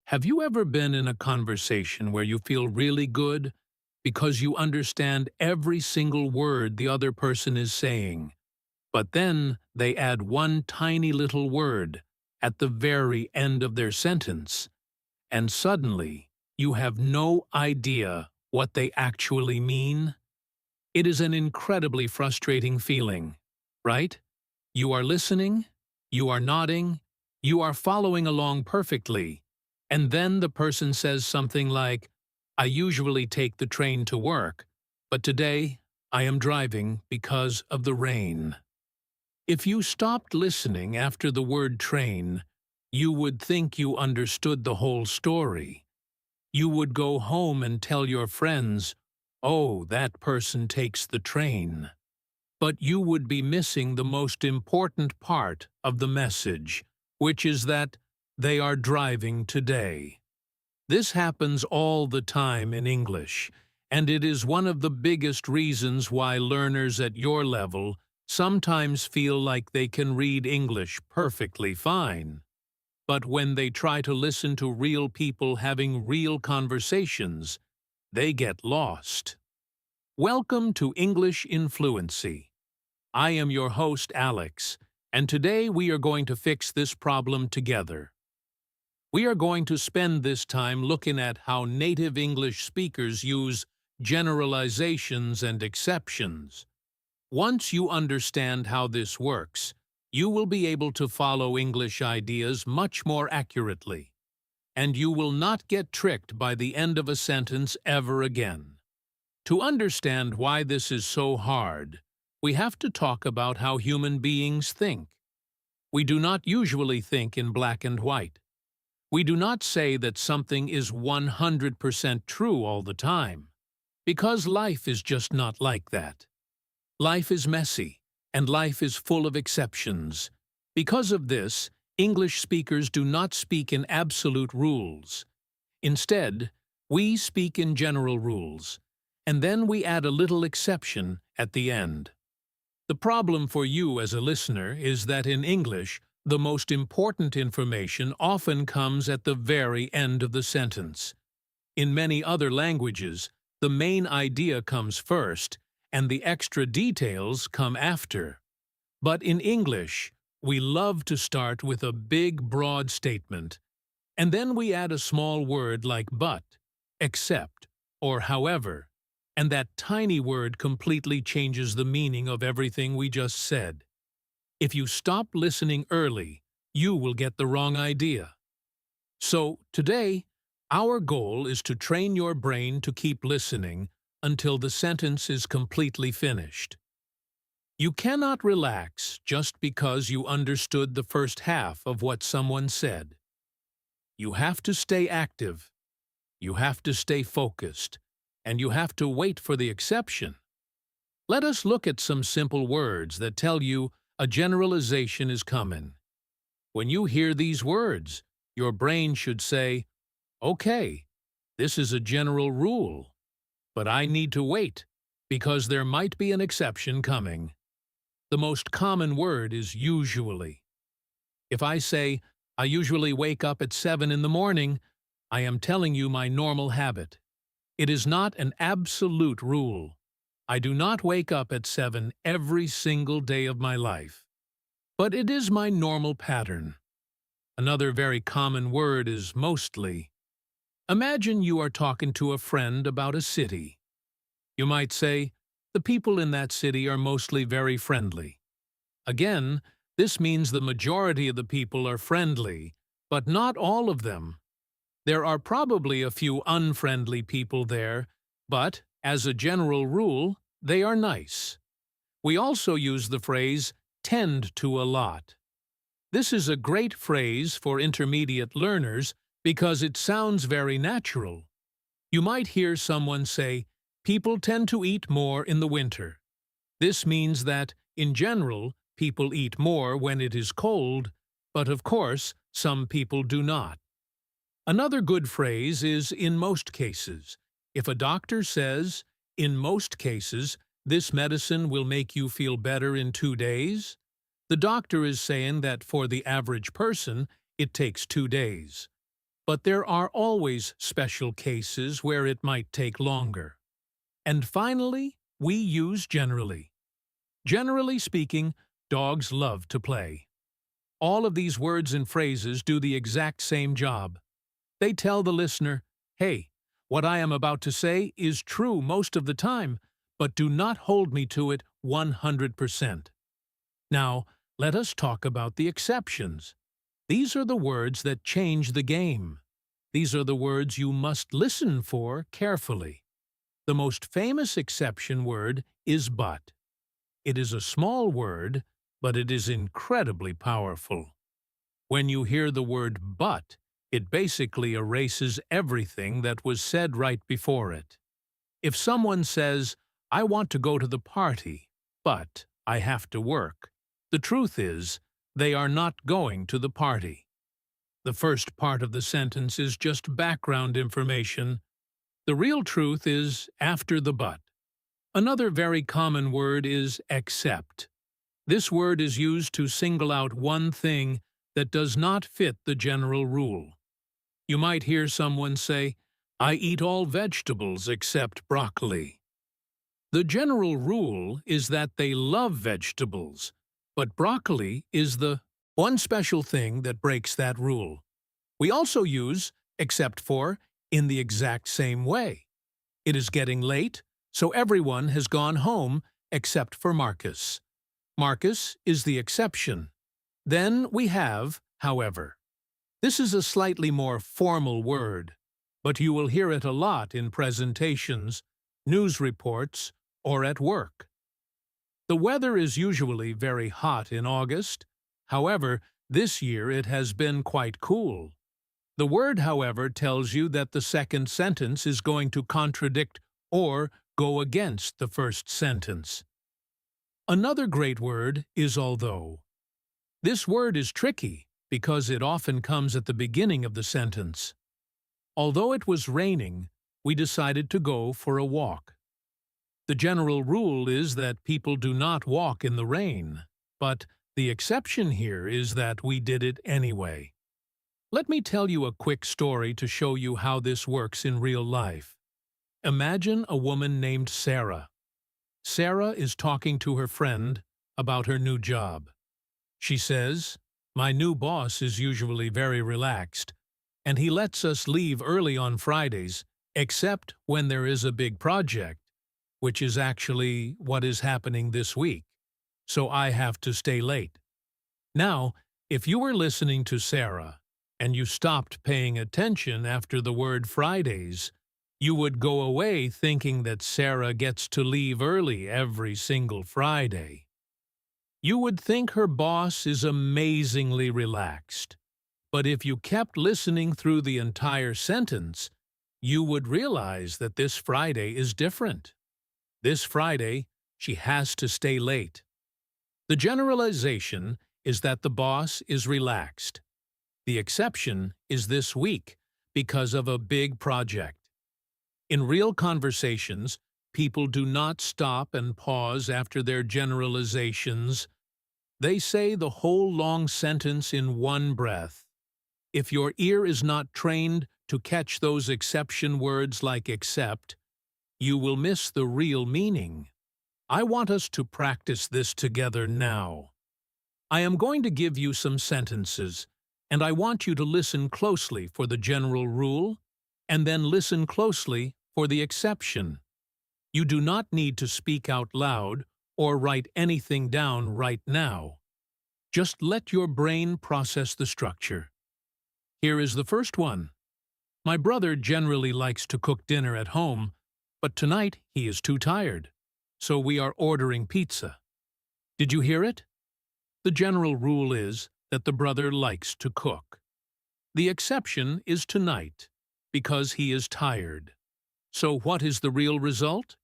Have you ever been in a conversation where you feel really good because you understand every single word the other person is saying, but then they add one tiny little word at the very end of their sentence, and suddenly you have no idea what they actually mean? It is an incredibly frustrating feeling, right? You are listening, you are nodding, you are following along perfectly, and then the person says something like, "I usually take the train to work, but today I am driving because of the rain." If you stopped listening after the word train, you would think you understood the whole story. You would go home and tell your friends, "Oh, that person takes the train." But you would be missing the most important part of the message, which is that they are driving today. This happens all the time in English, and it is one of the biggest reasons why learners at your level sometimes feel like they can read English perfectly fine. But when they try to listen to real people having real conversations, they get lost. Welcome to English in Fluency. I am your host, Alex, and today we are going to fix this problem together. We are going to spend this time looking at how native English speakers use generalizations and exceptions. Once you understand how this works, you will be able to follow English ideas much more accurately, and you will not get tricked by the end of a sentence ever again. To understand why this is so hard, we have to talk about how human beings think. We do not usually think in black and white. We do not say that something is 100% true all the time, because life is just not like that. Life is messy, and life is full of exceptions. Because of this, English speakers do not speak in absolute rules. Instead, we speak in general rules, and then we add a little exception at the end. The problem for you as a listener is that in English, the most important information often comes at the very end of the sentence. In many other languages, the main idea comes first, and the extra details come after. But in English, we love to start with a big, broad statement, and then we add a small word like but, except, or however, and that tiny word completely changes the meaning of everything we just said. If you stop listening early, you will get the wrong idea. So, today, our goal is to train your brain to keep listening until the sentence is completely finished. You cannot relax just because you understood the first half of what someone said. You have to stay active, you have to stay focused, and you have to wait for the exception. Let us look at some simple words that tell you a generalization is coming. When you hear these words, your brain should say, "Okay, this is a general rule, but I need to wait because there might be an exception coming." The most common word is usually. If I say, "I usually wake up at 7 in the morning," I am telling you my normal habit. It is not an absolute rule. I do not wake up at 7 every single day of my life. But it is my normal pattern. Another very common word is mostly. Imagine you are talking to a friend about a city. You might say, "The people in that city are mostly very friendly." Again, this means the majority of the people are friendly, but not all of them. There are probably a few unfriendly people there, but, as a general rule, they are nice. We also use the phrase, "tend to" a lot. This is a great phrase for intermediate learners because it sounds very natural. You might hear someone say, "People tend to eat more in the winter." This means that, in general, people eat more when it is cold, but of course, some people do not. Another good phrase is "in most cases." If a doctor says, "In most cases, this medicine will make you feel better in 2 days," the doctor is saying that for the average person, it takes 2 days. but there are always special cases where it might take longer. And finally, we use generally. Generally speaking, dogs love to play. All of these words and phrases do the exact same job. They tell the listener, hey, what I am about to say is true most of the time, but do not hold me to it 100%. Now, let us talk about the exceptions. These are the words that change the game. These are the words you must listen for carefully. The most famous exception word is but. It is a small word, but it is incredibly powerful. When you hear the word but, it basically erases everything that was said right before it. If someone says, I want to go to the party, but I have to work, the truth is, they are not going to the party. The first part of the sentence is just background information. The real truth is after the but. Another very common word is except. This word is used to single out one thing that does not fit the general rule. You might hear someone say, I eat all vegetables except broccoli. The general rule is that they love vegetables, but broccoli is the one special thing that breaks that rule. We also use except for in the exact same way. It is getting late, so everyone has gone home except for Marcus. Marcus is the exception. Then we have, however. This is a slightly more formal word, but you will hear it a lot in presentations, news reports, or at work. The weather is usually very hot in August. However, this year it has been quite cool. The word, however, tells you that the second sentence is going to contradict or go against the first sentence. Another great word is although. This word is tricky because it often comes at the beginning of the sentence. Although it was raining, we decided to go for a walk. The general rule is that people do not walk in the rain, but the exception here is that we did it anyway. Let me tell you a quick story to show you how this works in real life. Imagine a woman named Sarah. Sarah is talking to her friend about her new job. She says, my new boss is usually very relaxed, and he lets us leave early on Fridays, except when there is a big project, which is actually what is happening this week, so I have to stay late. Now, if you were listening to Sarah, and you stopped paying attention after the word Fridays, you would go away thinking that Sarah gets to leave early every single Friday. You would think her boss is amazingly relaxed. But if you kept listening through the entire sentence, you would realize that this Friday is different. This Friday, she has to stay late. The generalization is that the boss is relaxed. The exception is this week because of a big project. In real conversations, people do not stop and pause after their generalizations. They say the whole long sentence in one breath. If your ear is not trained to catch those exception words like except, you will miss the real meaning. I want us to practice this together now. I am going to give you some sentences, and I want you to listen closely for the general rule, and then listen closely for the exception. You do not need to speak out loud or write anything down right now. Just let your brain process the structure. Here is the first one. My brother generally likes to cook dinner at home, but tonight he is too tired, so we are ordering pizza. Did you hear it? The general rule is that the brother likes to cook. The exception is tonight, because he is tired. So what is the real result?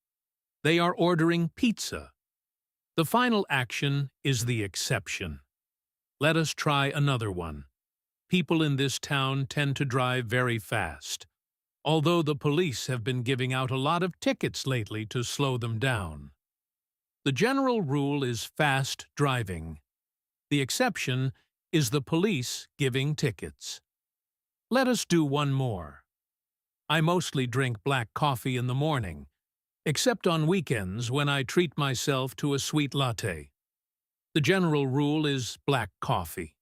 They are ordering pizza. The final action is the exception. Let us try another one. People in this town tend to drive very fast, although the police have been giving out a lot of tickets lately to slow them down. The general rule is fast driving. The exception is the police giving tickets. Let us do one more. I mostly drink black coffee in the morning, except on weekends when I treat myself to a sweet latte. The general rule is black coffee.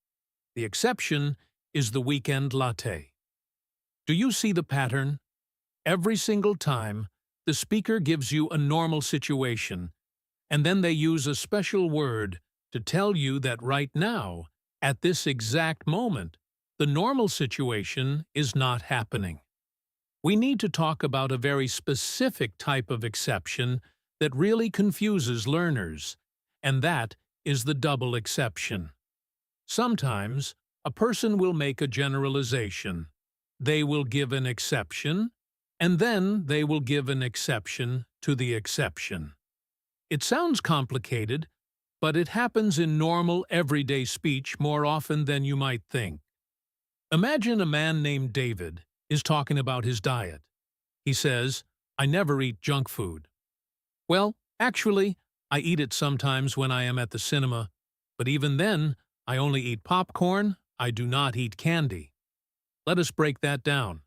The exception is the weekend latte. Do you see the pattern? Every single time, the speaker gives you a normal situation, and then they use a special word to tell you that right now, at this exact moment, the normal situation is not happening. We need to talk about a very specific type of exception that really confuses learners, and that is the double exception. Sometimes, a person will make a generalization. They will give an exception, and then they will give an exception to the exception. It sounds complicated, but it happens in normal, everyday speech more often than you might think. Imagine a man named David is talking about his diet. He says, "I never eat junk food." Well, actually, I eat it sometimes when I am at the cinema, but even then, I only eat popcorn, I do not eat candy. Let us break that down.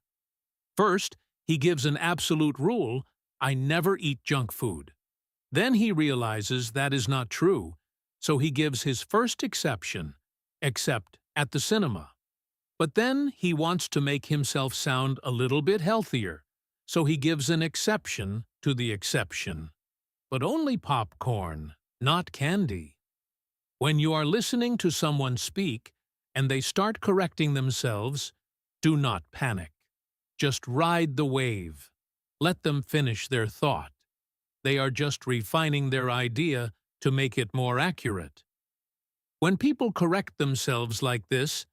First, he gives an absolute rule, I never eat junk food. Then he realizes that is not true, so he gives his first exception, except at the cinema. But then he wants to make himself sound a little bit healthier, so he gives an exception to the exception. But only popcorn, not candy. When you are listening to someone speak and they start correcting themselves, do not panic. Just ride the wave. Let them finish their thought. They are just refining their idea to make it more accurate. When people correct themselves like this,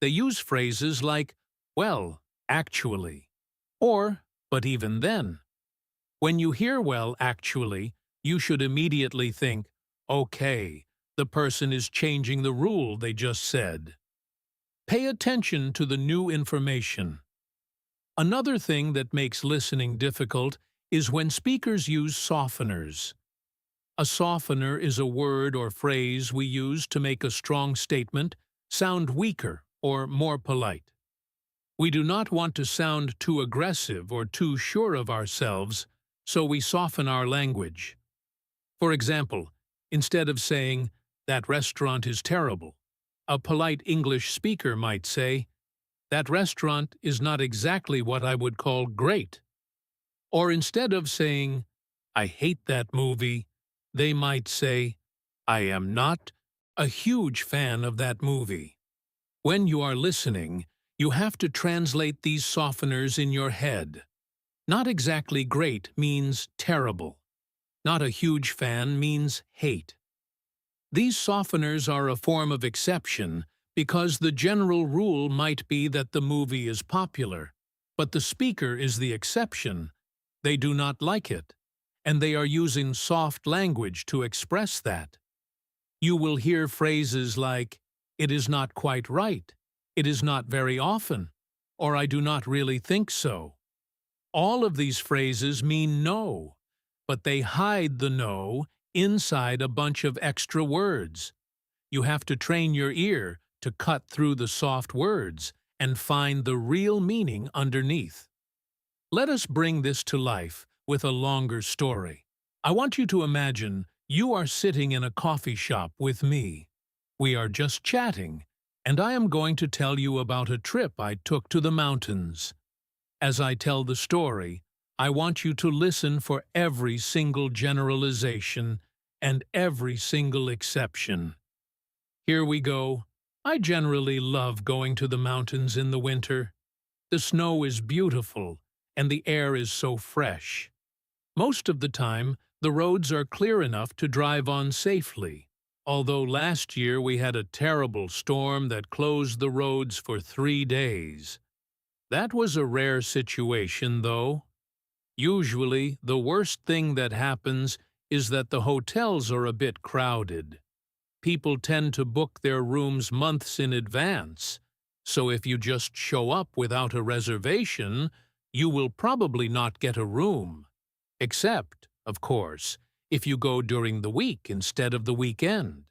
they use phrases like, "well, actually," or, "but even then." When you hear "well, actually," you should immediately think, okay, the person is changing the rule they just said. Pay attention to the new information. Another thing that makes listening difficult is when speakers use softeners. A softener is a word or phrase we use to make a strong statement sound weaker or more polite. We do not want to sound too aggressive or too sure of ourselves, so we soften our language. For example, instead of saying, "that restaurant is terrible," a polite English speaker might say, "that restaurant is not exactly what I would call great." Or instead of saying, "I hate that movie," they might say, "I am not a huge fan of that movie." When you are listening, you have to translate these softeners in your head. Not exactly great means terrible. Not a huge fan means hate. These softeners are a form of exception because the general rule might be that the movie is popular, but the speaker is the exception. They do not like it, and they are using soft language to express that. You will hear phrases like, "it is not quite right," "it is not very often," or "I do not really think so." All of these phrases mean no, but they hide the no inside a bunch of extra words. You have to train your ear to cut through the soft words and find the real meaning underneath. Let us bring this to life with a longer story. I want you to imagine you are sitting in a coffee shop with me. We are just chatting, and I am going to tell you about a trip I took to the mountains. As I tell the story, I want you to listen for every single generalization and every single exception. Here we go. I generally love going to the mountains in the winter. The snow is beautiful, and the air is so fresh. Most of the time, the roads are clear enough to drive on safely. Although last year we had a terrible storm that closed the roads for 3 days. That was a rare situation, though. Usually, the worst thing that happens is that the hotels are a bit crowded. People tend to book their rooms months in advance, so if you just show up without a reservation, you will probably not get a room. Except, of course, if you go during the week instead of the weekend.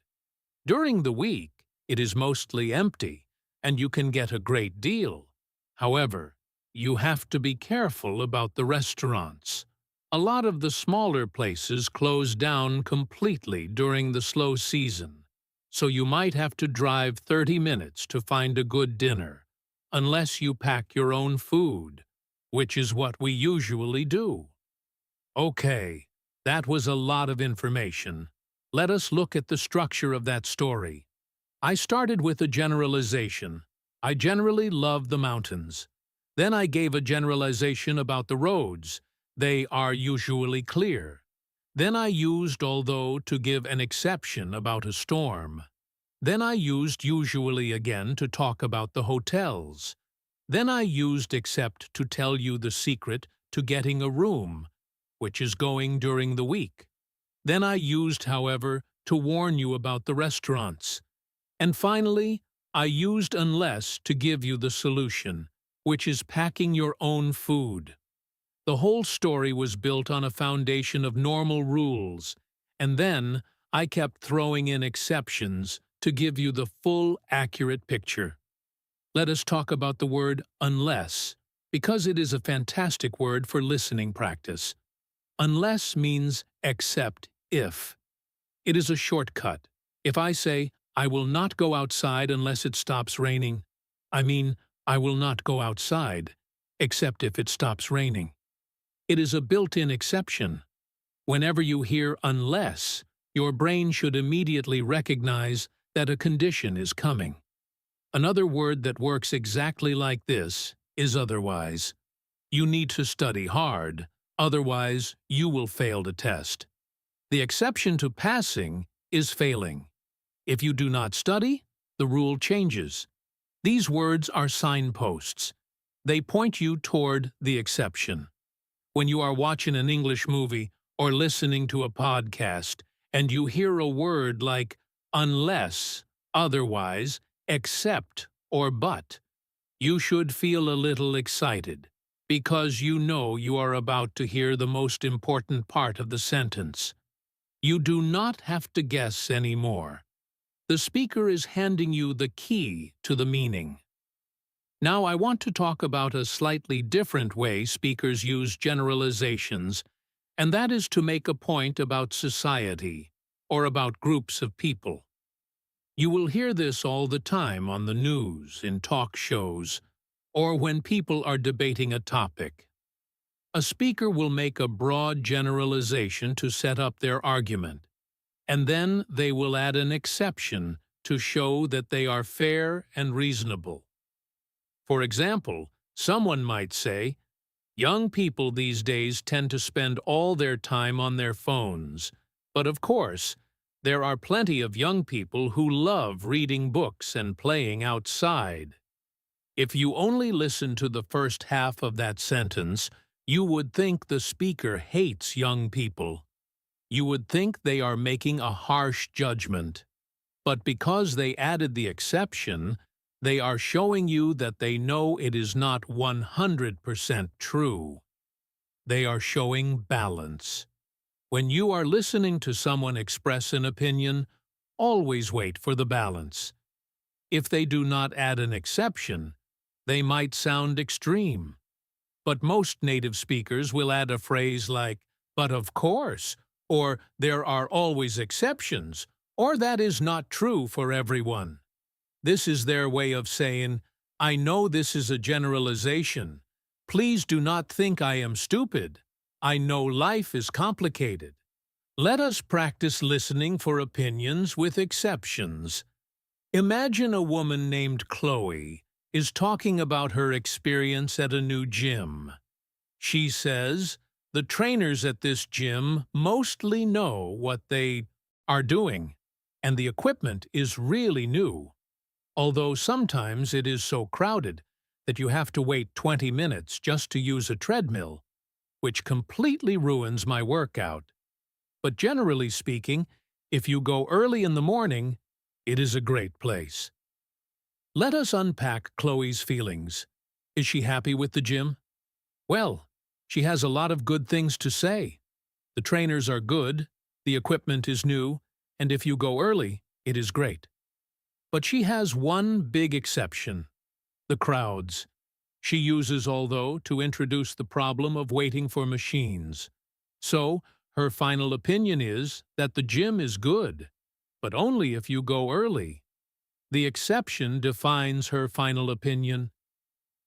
During the week, it is mostly empty, and you can get a great deal. However, you have to be careful about the restaurants. A lot of the smaller places close down completely during the slow season, so you might have to drive 30 minutes to find a good dinner, unless you pack your own food, which is what we usually do. Okay, that was a lot of information. Let us look at the structure of that story. I started with a generalization. I generally love the mountains. Then I gave a generalization about the roads. They are usually clear. Then I used although to give an exception about a storm. Then I used usually again to talk about the hotels. Then I used except to tell you the secret to getting a room, which is going during the week. Then I used, however, to warn you about the restaurants. And finally, I used unless to give you the solution, which is packing your own food. The whole story was built on a foundation of normal rules, and then I kept throwing in exceptions to give you the full, accurate picture. Let us talk about the word unless, because it is a fantastic word for listening practice. Unless means except if. It is a shortcut. If I say, I will not go outside unless it stops raining, I mean, I will not go outside, except if it stops raining. It is a built-in exception. Whenever you hear unless, your brain should immediately recognize that a condition is coming. Another word that works exactly like this is otherwise. You need to study hard, otherwise you will fail the test. The exception to passing is failing. If you do not study, the rule changes. These words are signposts. They point you toward the exception. When you are watching an English movie or listening to a podcast and you hear a word like unless, otherwise, except, or but, you should feel a little excited, because you know you are about to hear the most important part of the sentence. You do not have to guess anymore. The speaker is handing you the key to the meaning. Now I want to talk about a slightly different way speakers use generalizations, and that is to make a point about society, or about groups of people. You will hear this all the time on the news, in talk shows, or when people are debating a topic. A speaker will make a broad generalization to set up their argument, and then they will add an exception to show that they are fair and reasonable. For example, someone might say, young people these days tend to spend all their time on their phones, but of course, there are plenty of young people who love reading books and playing outside. If you only listen to the first half of that sentence, you would think the speaker hates young people. You would think they are making a harsh judgment. But because they added the exception, they are showing you that they know it is not 100% true. They are showing balance. When you are listening to someone express an opinion, always wait for the balance. If they do not add an exception, they might sound extreme. But most native speakers will add a phrase like, but of course, or there are always exceptions, or that is not true for everyone. This is their way of saying, I know this is a generalization. Please do not think I am stupid. I know life is complicated. Let us practice listening for opinions with exceptions. Imagine a woman named Chloe is talking about her experience at a new gym. She says, the trainers at this gym mostly know what they are doing, and the equipment is really new. Although sometimes it is so crowded that you have to wait 20 minutes just to use a treadmill, which completely ruins my workout. But generally speaking, if you go early in the morning, it is a great place. Let us unpack Chloe's feelings. Is she happy with the gym? Well, she has a lot of good things to say. The trainers are good, the equipment is new, and if you go early, it is great. But she has one big exception: the crowds. She uses although to introduce the problem of waiting for machines. So, her final opinion is that the gym is good, but only if you go early. The exception defines her final opinion.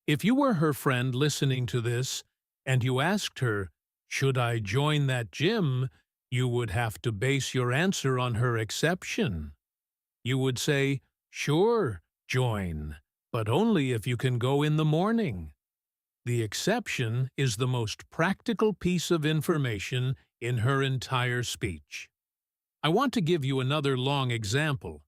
If you were her friend listening to this, and you asked her, "Should I join that gym?" you would have to base your answer on her exception. You would say, "Sure, join, but only if you can go in the morning." The exception is the most practical piece of information in her entire speech. I want to give you another long example,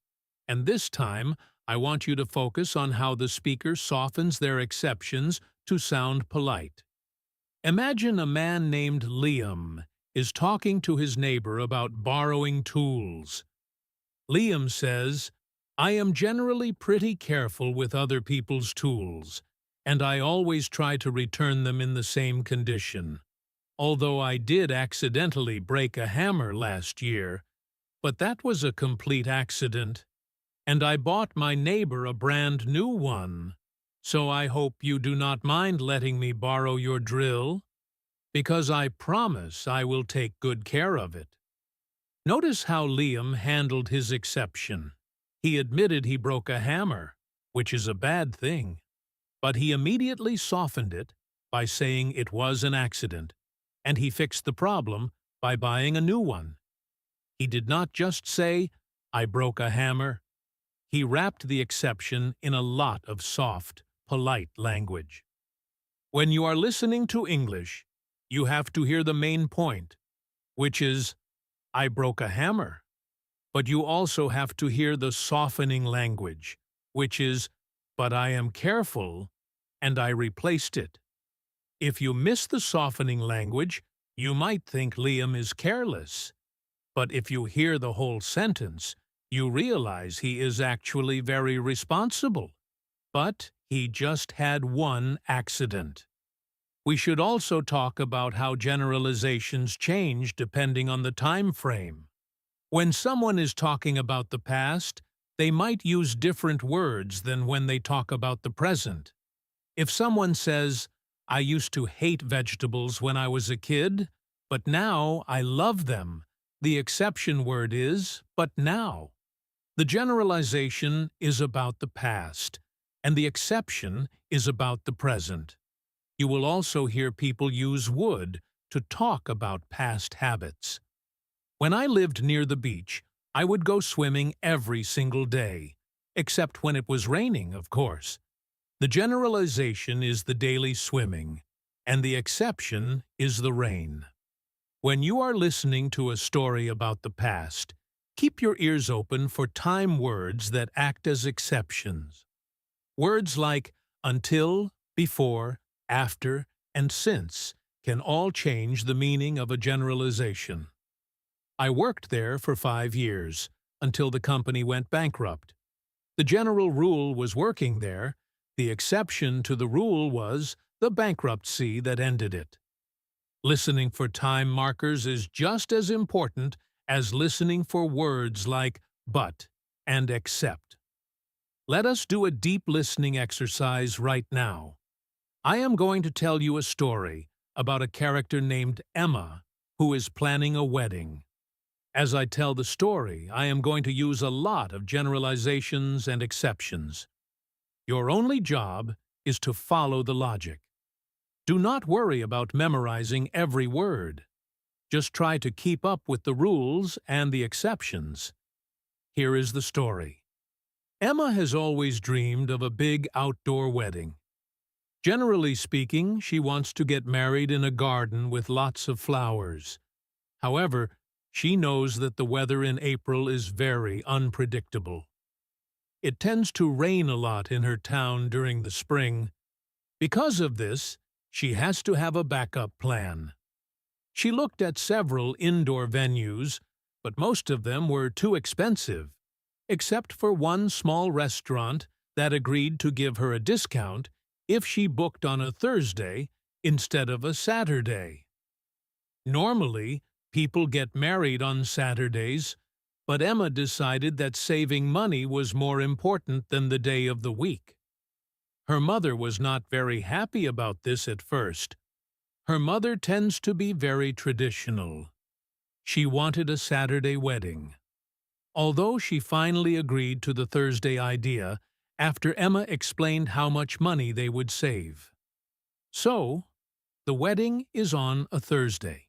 and this time I want you to focus on how the speaker softens their exceptions to sound polite. Imagine a man named Liam is talking to his neighbor about borrowing tools. Liam says, "I am generally pretty careful with other people's tools, and I always try to return them in the same condition. Although I did accidentally break a hammer last year, but that was a complete accident. And I bought my neighbor a brand new one. So I hope you do not mind letting me borrow your drill, because I promise I will take good care of it." Notice how Liam handled his exception. He admitted he broke a hammer, which is a bad thing, but he immediately softened it by saying it was an accident, and he fixed the problem by buying a new one. He did not just say, "I broke a hammer." He wrapped the exception in a lot of soft, polite language. When you are listening to English, you have to hear the main point, which is, "I broke a hammer." But you also have to hear the softening language, which is, "But I am careful, and I replaced it." If you miss the softening language, you might think Liam is careless. But if you hear the whole sentence, you realize he is actually very responsible. But he just had one accident. We should also talk about how generalizations change depending on the time frame. When someone is talking about the past, they might use different words than when they talk about the present. If someone says, "I used to hate vegetables when I was a kid, but now I love them," the exception word is, "but now." The generalization is about the past, and the exception is about the present. You will also hear people use would to talk about past habits. When I lived near the beach, I would go swimming every single day, except when it was raining, of course. The generalization is the daily swimming, and the exception is the rain. When you are listening to a story about the past, keep your ears open for time words that act as exceptions. Words like until, before, after, and since can all change the meaning of a generalization. I worked there for 5 years, until the company went bankrupt. The general rule was working there. The exception to the rule was the bankruptcy that ended it. Listening for time markers is just as important as listening for words like but and except. Let us do a deep listening exercise right now. I am going to tell you a story about a character named Emma who is planning a wedding. As I tell the story, I am going to use a lot of generalizations and exceptions. Your only job is to follow the logic. Do not worry about memorizing every word. Just try to keep up with the rules and the exceptions. Here is the story. Emma has always dreamed of a big outdoor wedding. Generally speaking, she wants to get married in a garden with lots of flowers. However, she knows that the weather in April is very unpredictable. It tends to rain a lot in her town during the spring. Because of this, she has to have a backup plan. She looked at several indoor venues, but most of them were too expensive, except for one small restaurant that agreed to give her a discount if she booked on a Thursday instead of a Saturday. Normally, people get married on Saturdays, but Emma decided that saving money was more important than the day of the week. Her mother was not very happy about this at first. Her mother tends to be very traditional. She wanted a Saturday wedding. Although she finally agreed to the Thursday idea after Emma explained how much money they would save. So, the wedding is on a Thursday.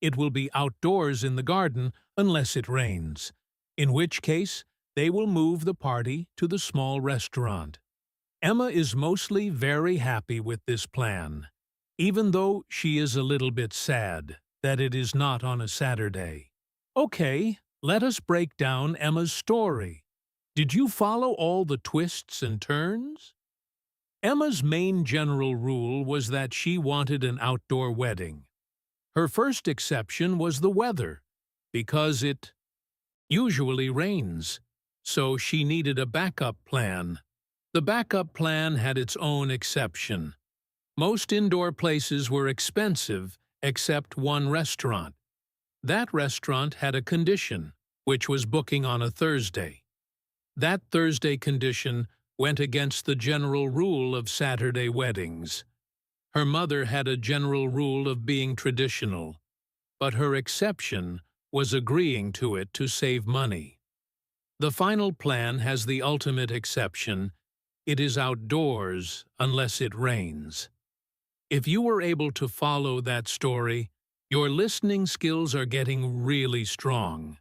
It will be outdoors in the garden unless it rains, in which case they will move the party to the small restaurant. Emma is mostly very happy with this plan, even though she is a little bit sad that it is not on a Saturday. Okay, let us break down Emma's story. Did you follow all the twists and turns? Emma's main general rule was that she wanted an outdoor wedding. Her first exception was the weather, because it usually rains, so she needed a backup plan. The backup plan had its own exception. Most indoor places were expensive, except one restaurant. That restaurant had a condition, which was booking on a Thursday. That Thursday condition went against the general rule of Saturday weddings. Her mother had a general rule of being traditional, but her exception was agreeing to it to save money. The final plan has the ultimate exception. It is outdoors unless it rains. If you were able to follow that story, your listening skills are getting really strong.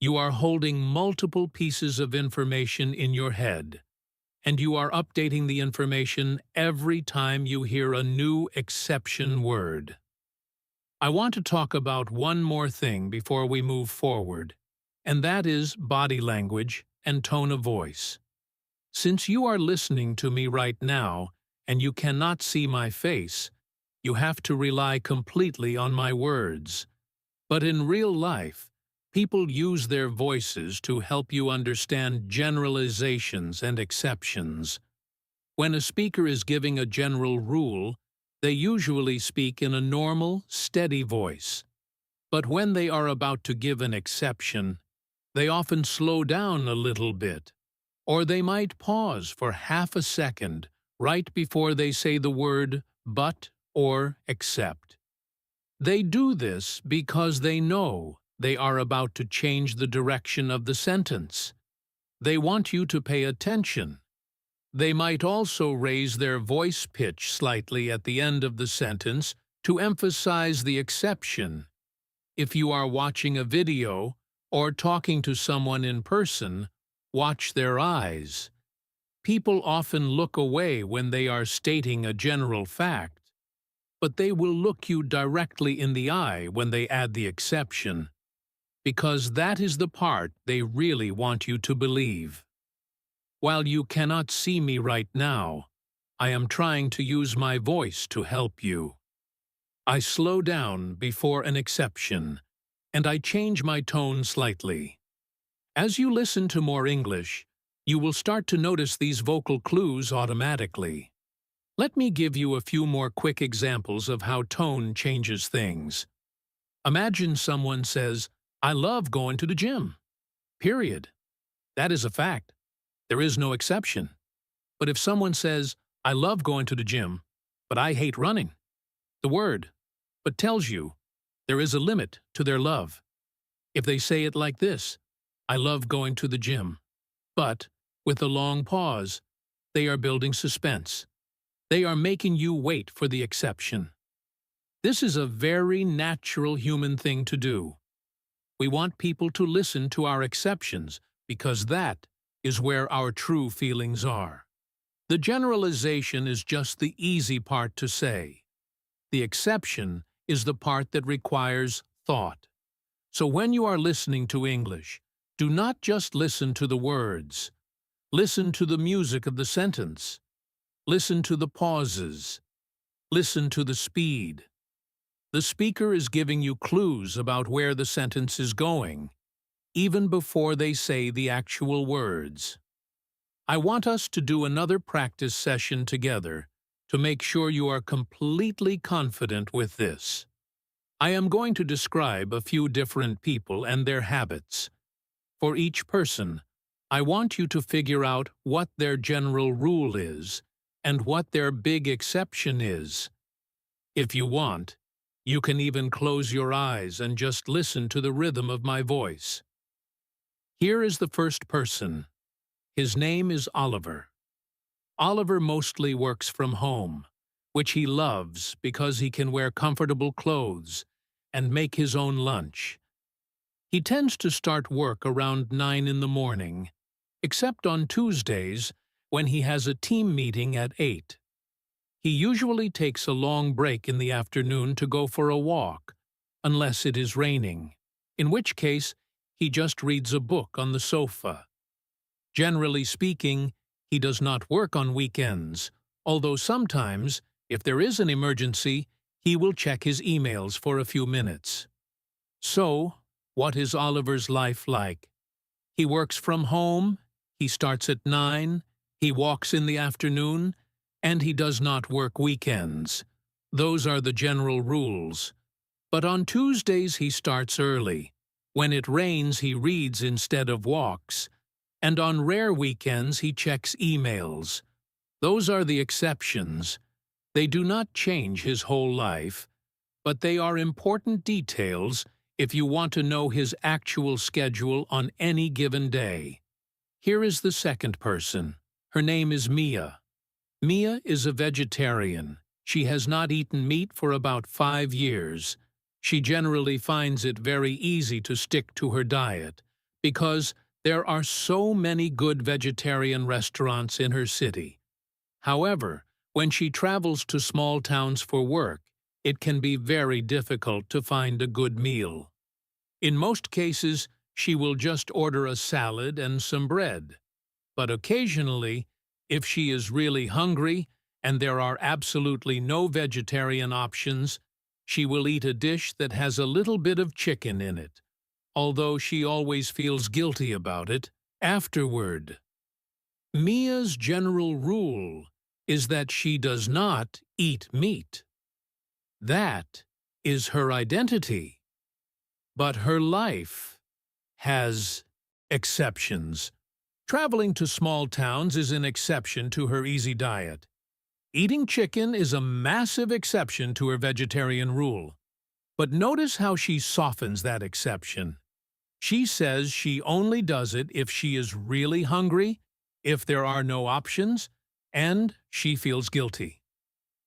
You are holding multiple pieces of information in your head, and you are updating the information every time you hear a new exception word. I want to talk about one more thing before we move forward, and that is body language and tone of voice. Since you are listening to me right now, and you cannot see my face, you have to rely completely on my words. But in real life, people use their voices to help you understand generalizations and exceptions. When a speaker is giving a general rule, they usually speak in a normal, steady voice. But when they are about to give an exception, they often slow down a little bit, or they might pause for half a second right before they say the word but or except. They do this because they know they are about to change the direction of the sentence. They want you to pay attention. They might also raise their voice pitch slightly at the end of the sentence to emphasize the exception. If you are watching a video or talking to someone in person, watch their eyes. People often look away when they are stating a general fact, but they will look you directly in the eye when they add the exception, because that is the part they really want you to believe. While you cannot see me right now, I am trying to use my voice to help you. I slow down before an exception, and I change my tone slightly. As you listen to more English, you will start to notice these vocal clues automatically. Let me give you a few more quick examples of how tone changes things. Imagine someone says, "I love going to the gym." Period. That is a fact. There is no exception. But if someone says, "I love going to the gym, but I hate running," the word "but" tells you there is a limit to their love. If they say it like this, "I love going to the gym," but with a long pause, they are building suspense. They are making you wait for the exception. This is a very natural human thing to do. We want people to listen to our exceptions because that is where our true feelings are. The generalization is just the easy part to say. The exception is the part that requires thought. So when you are listening to English, do not just listen to the words. Listen to the music of the sentence. Listen to the pauses. Listen to the speed. The speaker is giving you clues about where the sentence is going, even before they say the actual words. I want us to do another practice session together to make sure you are completely confident with this. I am going to describe a few different people and their habits. For each person, I want you to figure out what their general rule is and what their big exception is. If you want, you can even close your eyes and just listen to the rhythm of my voice. Here is the first person. His name is Oliver. Oliver mostly works from home, which he loves because he can wear comfortable clothes and make his own lunch. He tends to start work around 9 in the morning, except on Tuesdays when he has a team meeting at 8. He usually takes a long break in the afternoon to go for a walk, unless it is raining, in which case he just reads a book on the sofa. Generally speaking, he does not work on weekends, although sometimes, if there is an emergency, he will check his emails for a few minutes. So, what is Oliver's life like? He works from home, he starts at 9, he walks in the afternoon, and he does not work weekends. Those are the general rules. But on Tuesdays he starts early. When it rains, he reads instead of walks. And on rare weekends, he checks emails. Those are the exceptions. They do not change his whole life, but they are important details if you want to know his actual schedule on any given day. Here is the second person. Her name is Mia. Mia is a vegetarian. She has not eaten meat for about 5 years. She generally finds it very easy to stick to her diet because there are so many good vegetarian restaurants in her city. However, when she travels to small towns for work, it can be very difficult to find a good meal. In most cases, she will just order a salad and some bread. But occasionally, if she is really hungry and there are absolutely no vegetarian options, she will eat a dish that has a little bit of chicken in it, although she always feels guilty about it afterward. Mia's general rule is that she does not eat meat. That is her identity. But her life has exceptions. Traveling to small towns is an exception to her easy diet. Eating chicken is a massive exception to her vegetarian rule. But notice how she softens that exception. She says she only does it if she is really hungry, if there are no options, and she feels guilty.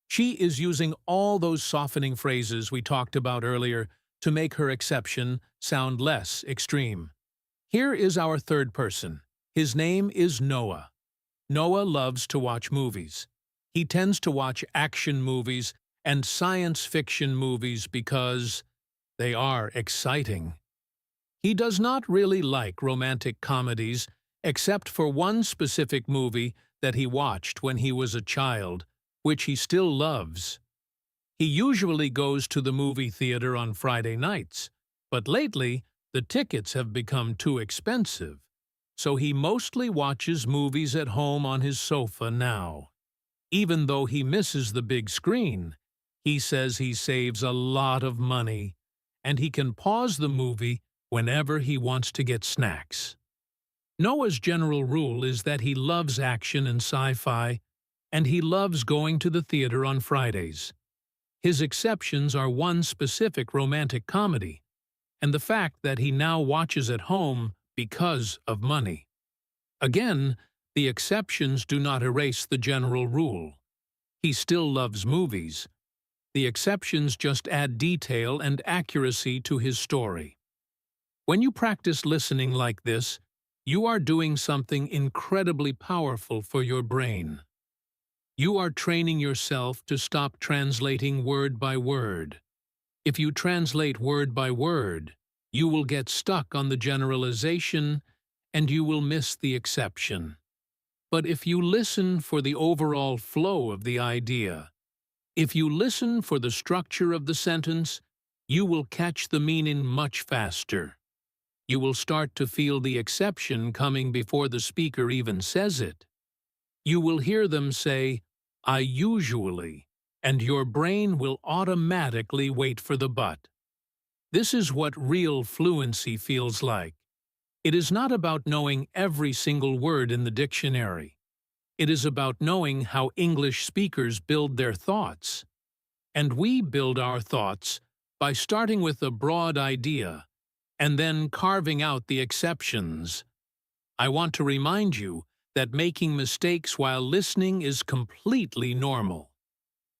She is using all those softening phrases we talked about earlier to make her exception sound less extreme. Here is our third person. His name is Noah. Noah loves to watch movies. He tends to watch action movies and science fiction movies because they are exciting. He does not really like romantic comedies, except for one specific movie that he watched when he was a child, which he still loves. He usually goes to the movie theater on Friday nights, but lately the tickets have become too expensive, so he mostly watches movies at home on his sofa now. Even though he misses the big screen, he says he saves a lot of money, and he can pause the movie whenever he wants to get snacks. Noah's general rule is that he loves action and sci-fi, and he loves going to the theater on Fridays. His exceptions are one specific romantic comedy, and the fact that he now watches at home because of money. Again, the exceptions do not erase the general rule. He still loves movies. The exceptions just add detail and accuracy to his story. When you practice listening like this, you are doing something incredibly powerful for your brain. You are training yourself to stop translating word by word. If you translate word by word, you will get stuck on the generalization and you will miss the exception. But if you listen for the overall flow of the idea, if you listen for the structure of the sentence, you will catch the meaning much faster. You will start to feel the exception coming before the speaker even says it. You will hear them say, "I usually," and your brain will automatically wait for the but. This is what real fluency feels like. It is not about knowing every single word in the dictionary. It is about knowing how English speakers build their thoughts. And we build our thoughts by starting with a broad idea and then carving out the exceptions. I want to remind you that making mistakes while listening is completely normal.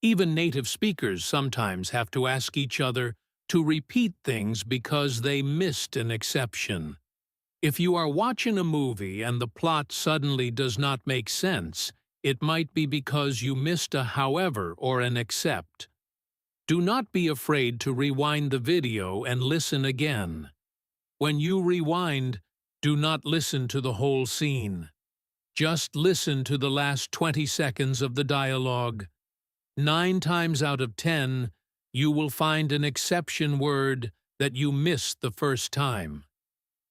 Even native speakers sometimes have to ask each other to repeat things because they missed an exception. If you are watching a movie and the plot suddenly does not make sense, it might be because you missed a however or an except. Do not be afraid to rewind the video and listen again. When you rewind, do not listen to the whole scene. Just listen to the last 20 seconds of the dialogue. 9 times out of 10, you will find an exception word that you missed the first time.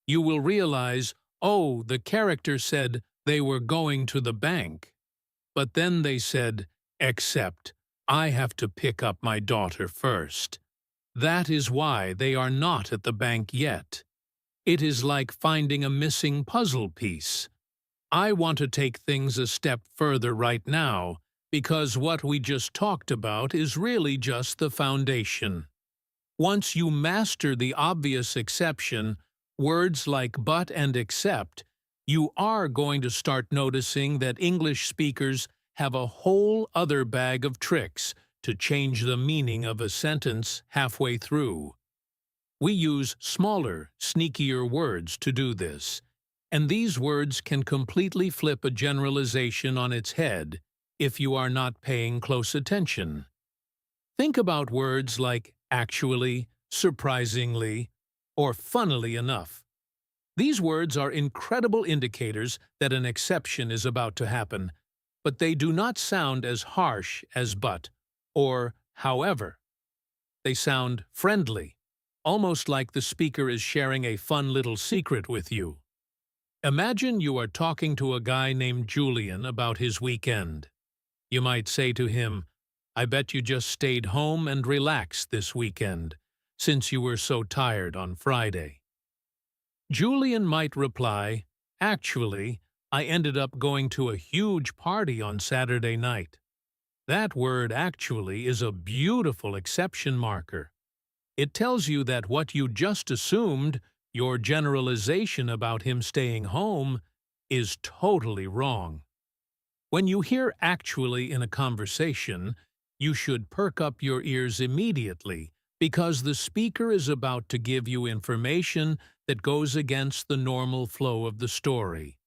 You will realize, oh, the character said they were going to the bank. But then they said, except, I have to pick up my daughter first. That is why they are not at the bank yet. It is like finding a missing puzzle piece. I want to take things a step further right now, because what we just talked about is really just the foundation. Once you master the obvious exception, words like but and except, you are going to start noticing that English speakers have a whole other bag of tricks to change the meaning of a sentence halfway through. We use smaller, sneakier words to do this, and these words can completely flip a generalization on its head if you are not paying close attention. Think about words like actually, surprisingly, or funnily enough. These words are incredible indicators that an exception is about to happen, but they do not sound as harsh as but or however. They sound friendly, almost like the speaker is sharing a fun little secret with you. Imagine you are talking to a guy named Julian about his weekend. You might say to him, I bet you just stayed home and relaxed this weekend, since you were so tired on Friday. Julian might reply, actually, I ended up going to a huge party on Saturday night. That word actually is a beautiful exception marker. It tells you that what you just assumed, your generalization about him staying home, is totally wrong. When you hear actually in a conversation, you should perk up your ears immediately because the speaker is about to give you information that goes against the normal flow of the story.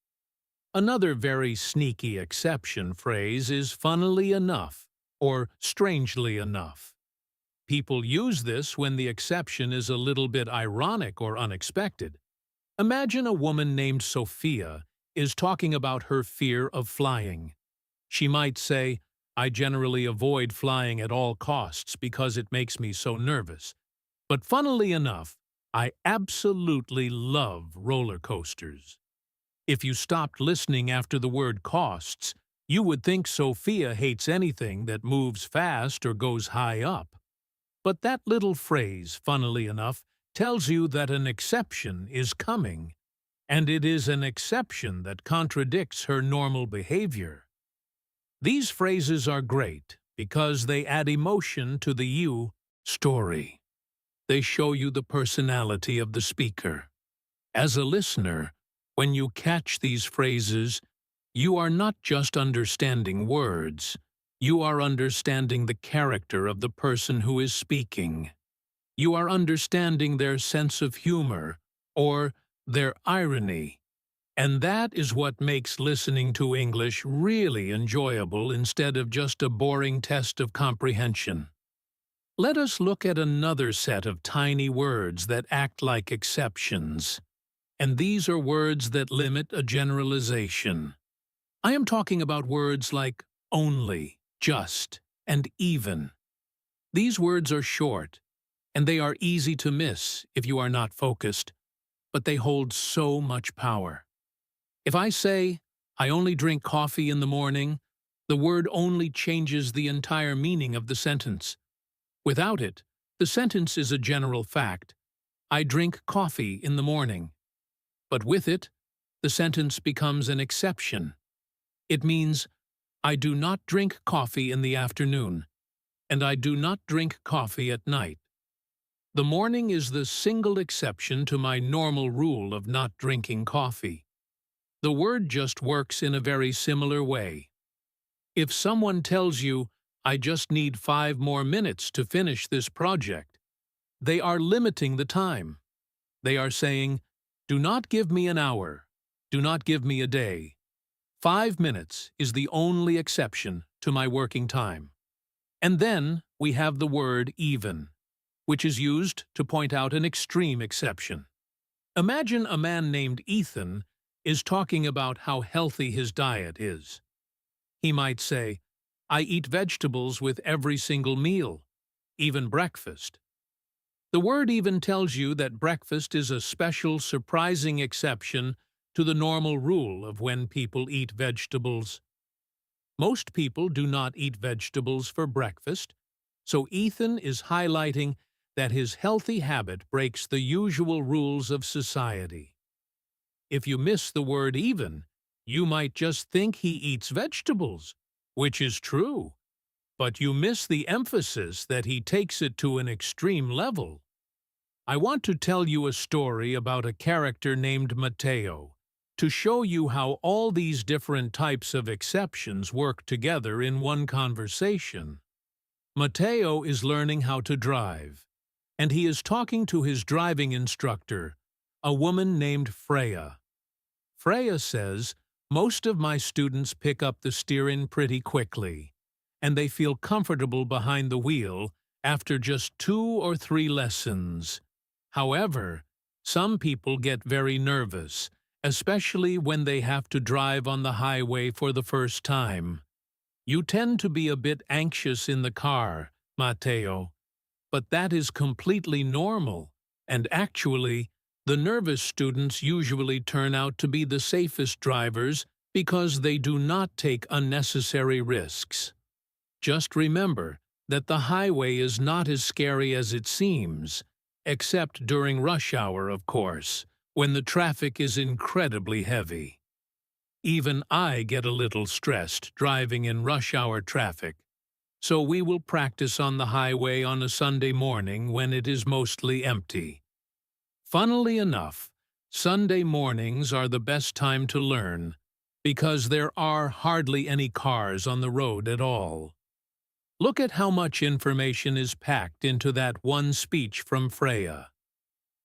Another very sneaky exception phrase is funnily enough or strangely enough. People use this when the exception is a little bit ironic or unexpected. Imagine a woman named Sophia is talking about her fear of flying. She might say, I generally avoid flying at all costs because it makes me so nervous. But funnily enough, I absolutely love roller coasters. If you stopped listening after the word costs, you would think Sophia hates anything that moves fast or goes high up. But that little phrase, funnily enough, tells you that an exception is coming, and it is an exception that contradicts her normal behavior. These phrases are great because they add emotion to the you story. They show you the personality of the speaker. As a listener, when you catch these phrases, you are not just understanding words, you are understanding the character of the person who is speaking. You are understanding their sense of humor or their irony. And that is what makes listening to English really enjoyable instead of just a boring test of comprehension. Let us look at another set of tiny words that act like exceptions. And these are words that limit a generalization. I am talking about words like only, just, and even. These words are short, and they are easy to miss if you are not focused, but they hold so much power. If I say, I only drink coffee in the morning, the word only changes the entire meaning of the sentence. Without it, the sentence is a general fact. I drink coffee in the morning. But with it, the sentence becomes an exception. It means, I do not drink coffee in the afternoon, and I do not drink coffee at night. The morning is the single exception to my normal rule of not drinking coffee. The word just works in a very similar way. If someone tells you, I just need 5 more minutes to finish this project, they are limiting the time. They are saying, do not give me an hour, do not give me a day. 5 minutes is the only exception to my working time. And then we have the word even, which is used to point out an extreme exception. Imagine a man named Ethan is talking about how healthy his diet is. He might say, I eat vegetables with every single meal, even breakfast. The word even tells you that breakfast is a special, surprising exception to the normal rule of when people eat vegetables. Most people do not eat vegetables for breakfast, so Ethan is highlighting that his healthy habit breaks the usual rules of society. If you miss the word even, you might just think he eats vegetables, which is true, but you miss the emphasis that he takes it to an extreme level. I want to tell you a story about a character named Matteo, to show you how all these different types of exceptions work together in one conversation. Matteo is learning how to drive, and he is talking to his driving instructor, a woman named Freya. Freya says, most of my students pick up the steering pretty quickly, and they feel comfortable behind the wheel after just 2 or 3 lessons. However, some people get very nervous, especially when they have to drive on the highway for the first time. You tend to be a bit anxious in the car, Matteo, but that is completely normal, and actually, the nervous students usually turn out to be the safest drivers because they do not take unnecessary risks. Just remember that the highway is not as scary as it seems, except during rush hour, of course, when the traffic is incredibly heavy. Even I get a little stressed driving in rush hour traffic, so we will practice on the highway on a Sunday morning when it is mostly empty. Funnily enough, Sunday mornings are the best time to learn, because there are hardly any cars on the road at all. Look at how much information is packed into that one speech from Freya.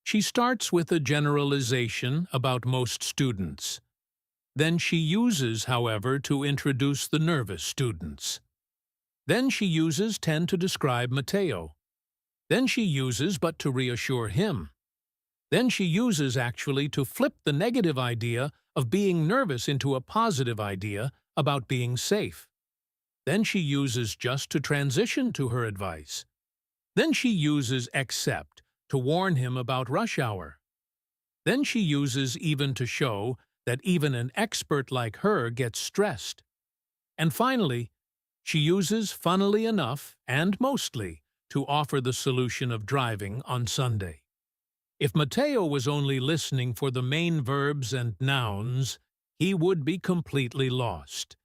She starts with a generalization about most students. Then she uses, however, to introduce the nervous students. Then she uses tend to describe Matteo. Then she uses but to reassure him. Then she uses actually to flip the negative idea of being nervous into a positive idea about being safe. Then she uses just to transition to her advice. Then she uses except to warn him about rush hour. Then she uses even to show that even an expert like her gets stressed. And finally, she uses funnily enough and mostly to offer the solution of driving on Sunday. If Matteo was only listening for the main verbs and nouns, he would be completely lost.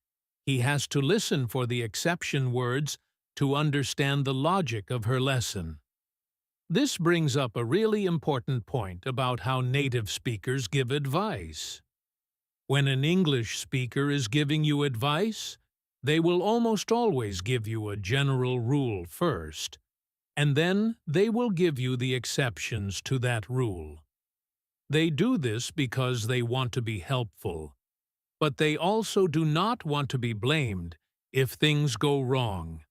He has to listen for the exception words to understand the logic of her lesson. This brings up a really important point about how native speakers give advice. When an English speaker is giving you advice, they will almost always give you a general rule first, and then they will give you the exceptions to that rule. They do this because they want to be helpful, but they also do not want to be blamed if things go wrong.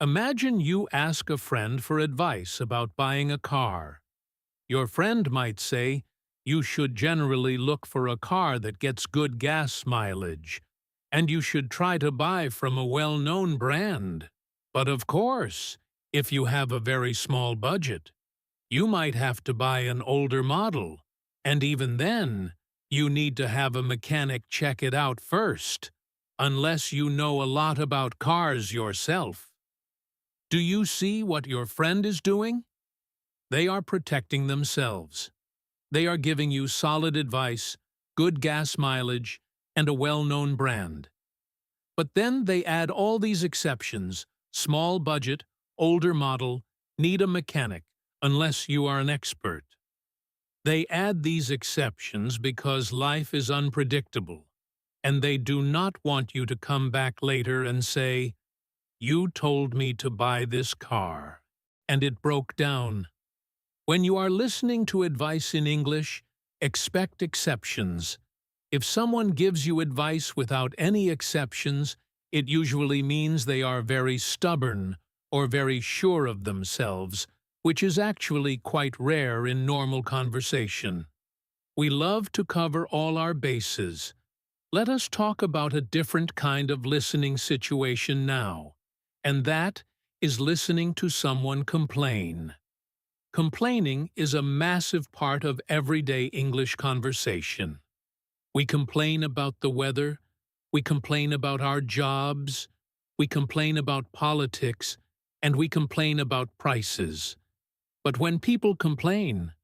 Imagine you ask a friend for advice about buying a car. Your friend might say, you should generally look for a car that gets good gas mileage, and you should try to buy from a well-known brand. But of course, if you have a very small budget, you might have to buy an older model, and even then, you need to have a mechanic check it out first, unless you know a lot about cars yourself. Do you see what your friend is doing? They are protecting themselves. They are giving you solid advice, good gas mileage, and a well-known brand. But then they add all these exceptions: small budget, older model, need a mechanic, unless you are an expert. They add these exceptions because life is unpredictable, and they do not want you to come back later and say, "You told me to buy this car, and it broke down." When you are listening to advice in English, expect exceptions. If someone gives you advice without any exceptions, it usually means they are very stubborn or very sure of themselves, which is actually quite rare in normal conversation. We love to cover all our bases. Let us talk about a different kind of listening situation now, and that is listening to someone complain. Complaining is a massive part of everyday English conversation. We complain about the weather, we complain about our jobs, we complain about politics, and we complain about prices. But when people complain,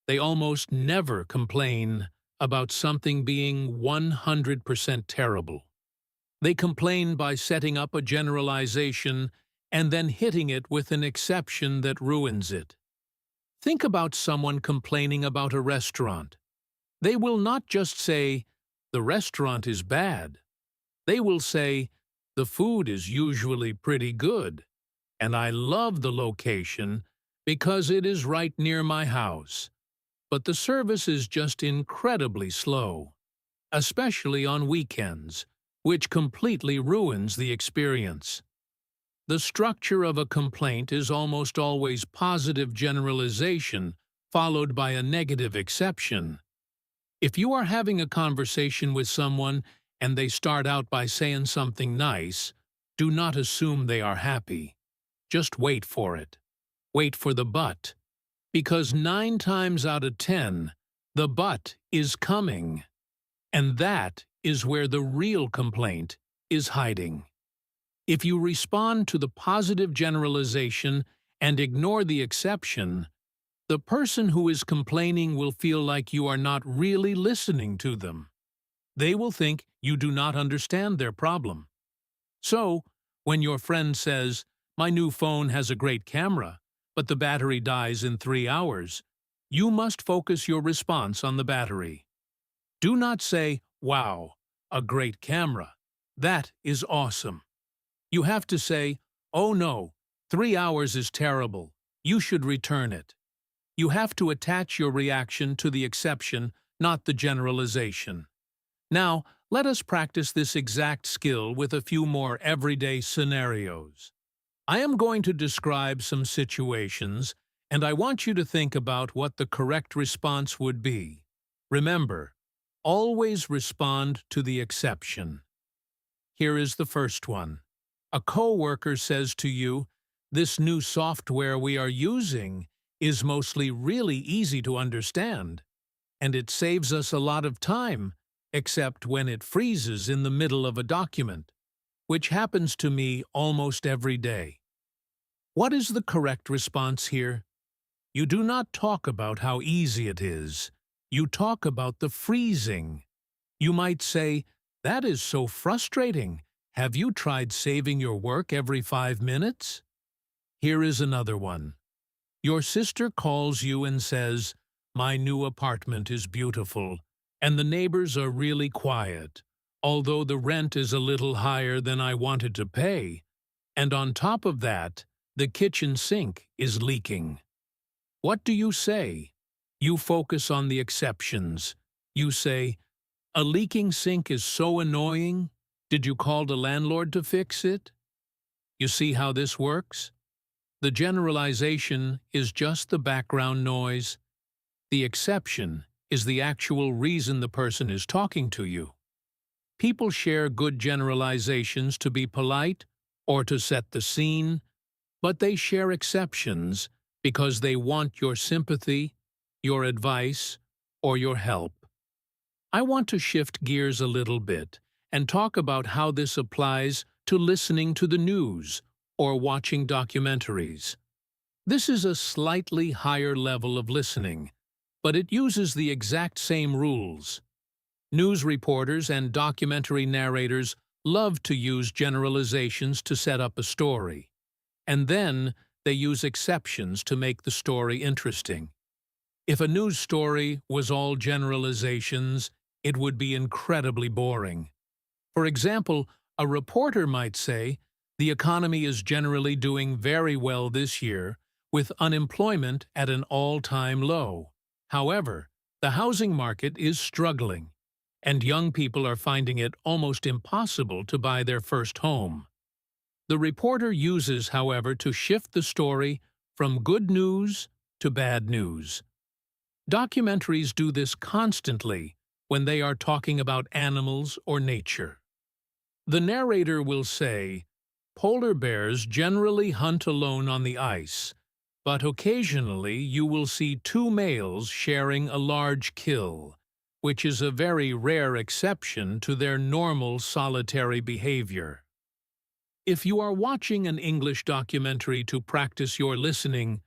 they almost never complain about something being 100% terrible. They complain by setting up a generalization and then hitting it with an exception that ruins it. Think about someone complaining about a restaurant. They will not just say, "The restaurant is bad." They will say, "The food is usually pretty good, and I love the location because it is right near my house. But the service is just incredibly slow, especially on weekends, which completely ruins the experience." The structure of a complaint is almost always positive generalization followed by a negative exception. If you are having a conversation with someone and they start out by saying something nice, do not assume they are happy. Just wait for it. Wait for the but. Because 9 times out of 10, the but is coming. And that is where the real complaint is hiding. If you respond to the positive generalization and ignore the exception, the person who is complaining will feel like you are not really listening to them. They will think you do not understand their problem. So, when your friend says, "My new phone has a great camera, but the battery dies in 3 hours," you must focus your response on the battery. Do not say, "Wow, a great camera. That is awesome." You have to say, "Oh no, 3 hours is terrible. You should return it." You have to attach your reaction to the exception, not the generalization. Now, let us practice this exact skill with a few more everyday scenarios. I am going to describe some situations, and I want you to think about what the correct response would be. Remember, always respond to the exception. Here is the first one. A coworker says to you, "This new software we are using is mostly really easy to understand, and it saves us a lot of time, except when it freezes in the middle of a document," which happens to me almost every day. What is the correct response here? You do not talk about how easy it is. You talk about the freezing. You might say, "That is so frustrating. Have you tried saving your work every 5 minutes?" Here is another one. Your sister calls you and says, "My new apartment is beautiful, and the neighbors are really quiet, although the rent is a little higher than I wanted to pay, and on top of that, the kitchen sink is leaking." What do you say? You focus on the exceptions. You say, "A leaking sink is so annoying. Did you call the landlord to fix it?" You see how this works? The generalization is just the background noise. The exception is the actual reason the person is talking to you. People share good generalizations to be polite or to set the scene, but they share exceptions because they want your sympathy, your advice, or your help. I want to shift gears a little bit and talk about how this applies to listening to the news or watching documentaries. This is a slightly higher level of listening, but it uses the exact same rules. News reporters and documentary narrators love to use generalizations to set up a story, and then they use exceptions to make the story interesting. If a news story was all generalizations, it would be incredibly boring. For example, a reporter might say, "The economy is generally doing very well this year, with unemployment at an all-time low. However, the housing market is struggling, and young people are finding it almost impossible to buy their first home." The reporter uses, however, to shift the story from good news to bad news. Documentaries do this constantly when they are talking about animals or nature. The narrator will say, "Polar bears generally hunt alone on the ice, but occasionally you will see two males sharing a large kill, which is a very rare exception to their normal solitary behavior." If you are watching an English documentary to practice your listening,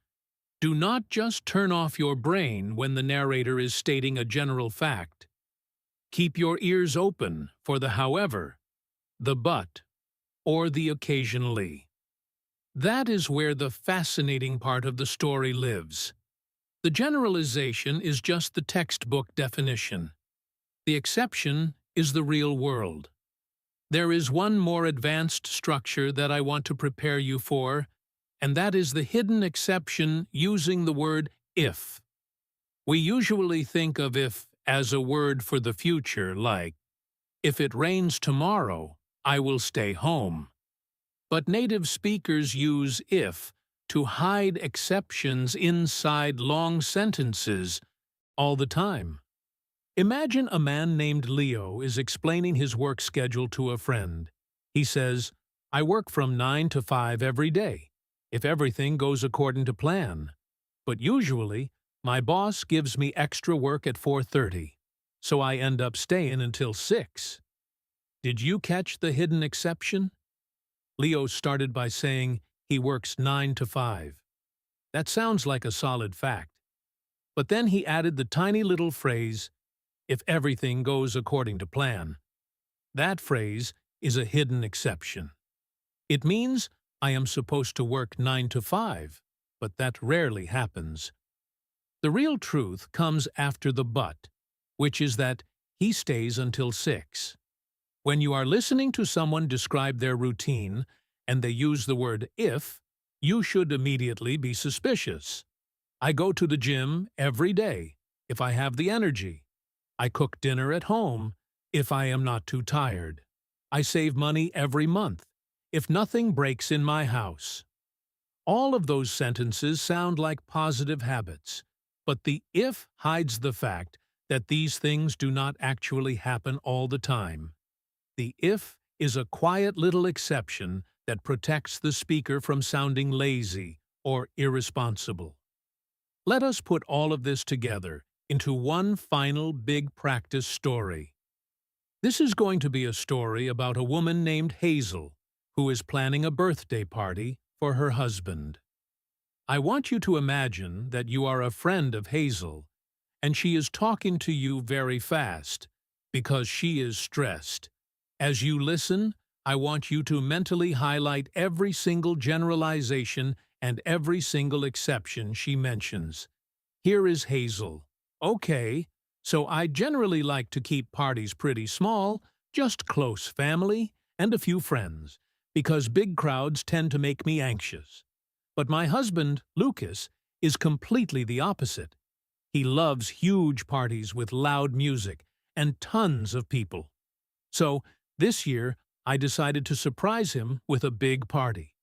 do not just turn off your brain when the narrator is stating a general fact. Keep your ears open for the however, the but, or the occasionally. That is where the fascinating part of the story lives. The generalization is just the textbook definition. The exception is the real world. There is one more advanced structure that I want to prepare you for, and that is the hidden exception using the word if. We usually think of if as a word for the future, like, "If it rains tomorrow, I will stay home." But native speakers use if to hide exceptions inside long sentences all the time. Imagine a man named Leo is explaining his work schedule to a friend. He says, "I work from 9 to 5 every day, if everything goes according to plan. But usually, my boss gives me extra work at 4:30, so I end up staying until 6. Did you catch the hidden exception? Leo started by saying he works 9 to 5. That sounds like a solid fact. But then he added the tiny little phrase, "if everything goes according to plan." That phrase is a hidden exception. It means I am supposed to work 9 to 5, but that rarely happens. The real truth comes after the but, which is that he stays until 6. When you are listening to someone describe their routine and they use the word if, you should immediately be suspicious. I go to the gym every day, if I have the energy. I cook dinner at home, if I am not too tired. I save money every month, if nothing breaks in my house. All of those sentences sound like positive habits, but the if hides the fact that these things do not actually happen all the time. The if is a quiet little exception that protects the speaker from sounding lazy or irresponsible. Let us put all of this together into one final big practice story. This is going to be a story about a woman named Hazel who is planning a birthday party for her husband. I want you to imagine that you are a friend of Hazel, and she is talking to you very fast because she is stressed. As you listen, I want you to mentally highlight every single generalization and every single exception she mentions. Here is Hazel. "Okay, so I generally like to keep parties pretty small, just close family and a few friends, because big crowds tend to make me anxious. But my husband, Lucas, is completely the opposite. He loves huge parties with loud music and tons of people. So, this year, I decided to surprise him with a big party.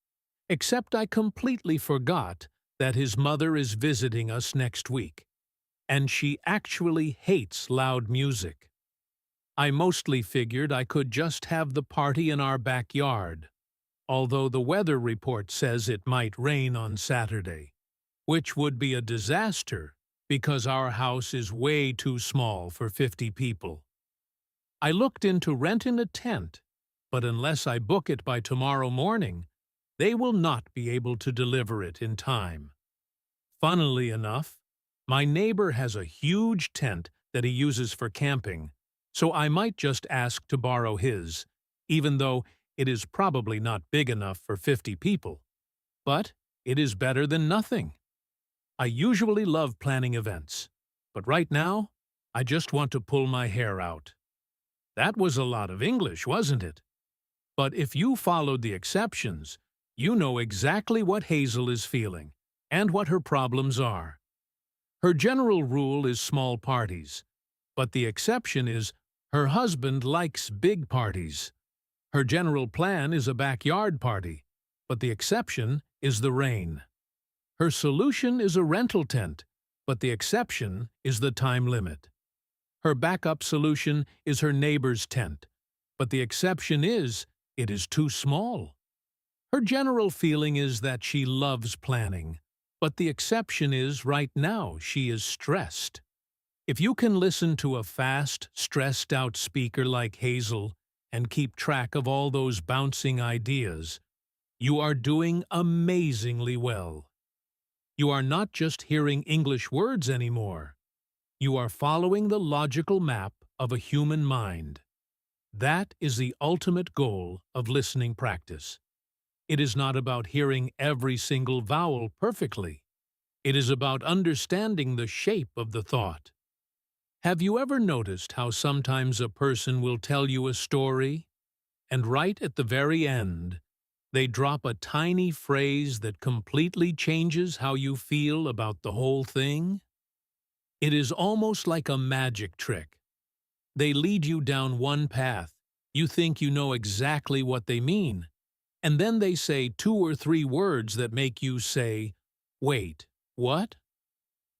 Except I completely forgot that his mother is visiting us next week, and she actually hates loud music. I mostly figured I could just have the party in our backyard, although the weather report says it might rain on Saturday, which would be a disaster because our house is way too small for 50 people. I looked into renting a tent, but unless I book it by tomorrow morning, they will not be able to deliver it in time. Funnily enough, my neighbor has a huge tent that he uses for camping, so I might just ask to borrow his. even though it is probably not big enough for 50 people. But it is better than nothing. I usually love planning events, but right now, I just want to pull my hair out. That was a lot of English, wasn't it? But if you followed the exceptions, you know exactly what Hazel is feeling and what her problems are. Her general rule is small parties, but the exception is her husband likes big parties. Her general plan is a backyard party, but the exception is the rain. Her solution is a rental tent, but the exception is the time limit. Her backup solution is her neighbor's tent, but the exception is it is too small. Her general feeling is that she loves planning, but the exception is right now she is stressed. If you can listen to a fast, stressed-out speaker like Hazel and keep track of all those bouncing ideas, you are doing amazingly well. You are not just hearing English words anymore. You are following the logical map of a human mind. That is the ultimate goal of listening practice. It is not about hearing every single vowel perfectly. It is about understanding the shape of the thought. Have you ever noticed how sometimes a person will tell you a story, and right at the very end, they drop a tiny phrase that completely changes how you feel about the whole thing? It is almost like a magic trick. They lead you down one path, you think you know exactly what they mean, and then they say 2 or 3 words that make you say, "Wait, what?"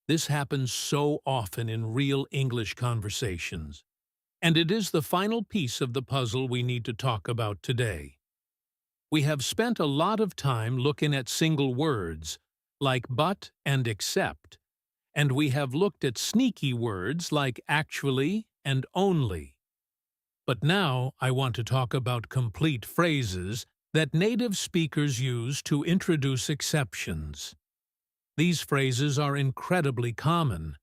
This happens so often in real English conversations, and it is the final piece of the puzzle we need to talk about today. We have spent a lot of time looking at single words, like but and except, and we have looked at sneaky words like actually and only. But now I want to talk about complete phrases that native speakers use to introduce exceptions. These phrases are incredibly common,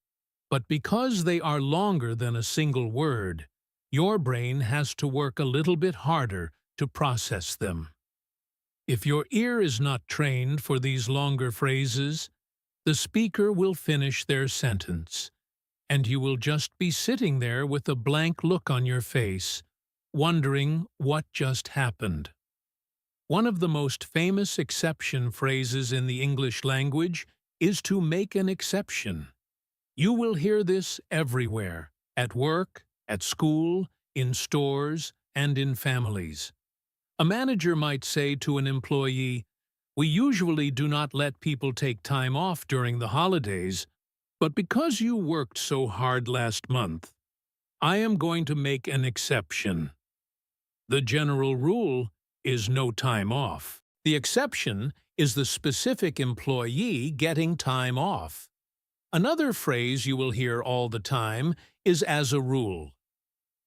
but because they are longer than a single word, your brain has to work a little bit harder to process them. If your ear is not trained for these longer phrases, the speaker will finish their sentence, and you will just be sitting there with a blank look on your face, wondering what just happened. One of the most famous exception phrases in the English language is to make an exception. You will hear this everywhere, at work, at school, in stores, and in families. A manager might say to an employee, "We usually do not let people take time off during the holidays, but because you worked so hard last month, I am going to make an exception." The general rule is no time off. The exception is the specific employee getting time off. Another phrase you will hear all the time is "as a rule."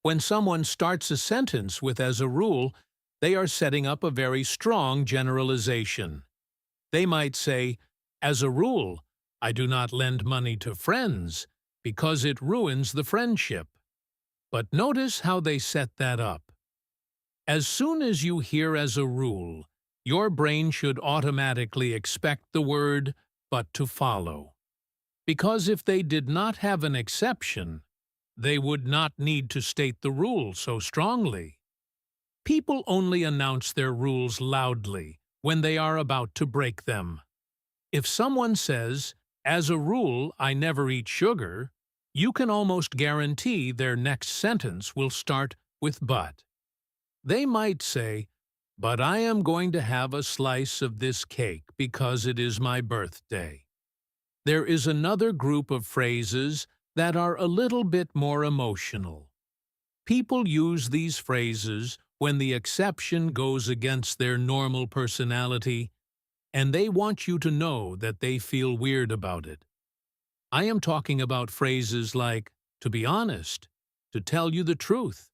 When someone starts a sentence with "as a rule," they are setting up a very strong generalization. They might say, "As a rule, I do not lend money to friends because it ruins the friendship." But notice how they set that up. As soon as you hear "as a rule," your brain should automatically expect the word "but" to follow. Because if they did not have an exception, they would not need to state the rule so strongly. People only announce their rules loudly when they are about to break them. If someone says, "As a rule, I never eat sugar," you can almost guarantee their next sentence will start with "but." They might say, "But I am going to have a slice of this cake because it is my birthday." There is another group of phrases that are a little bit more emotional. People use these phrases when the exception goes against their normal personality, and they want you to know that they feel weird about it. I am talking about phrases like, "to be honest," "to tell you the truth,"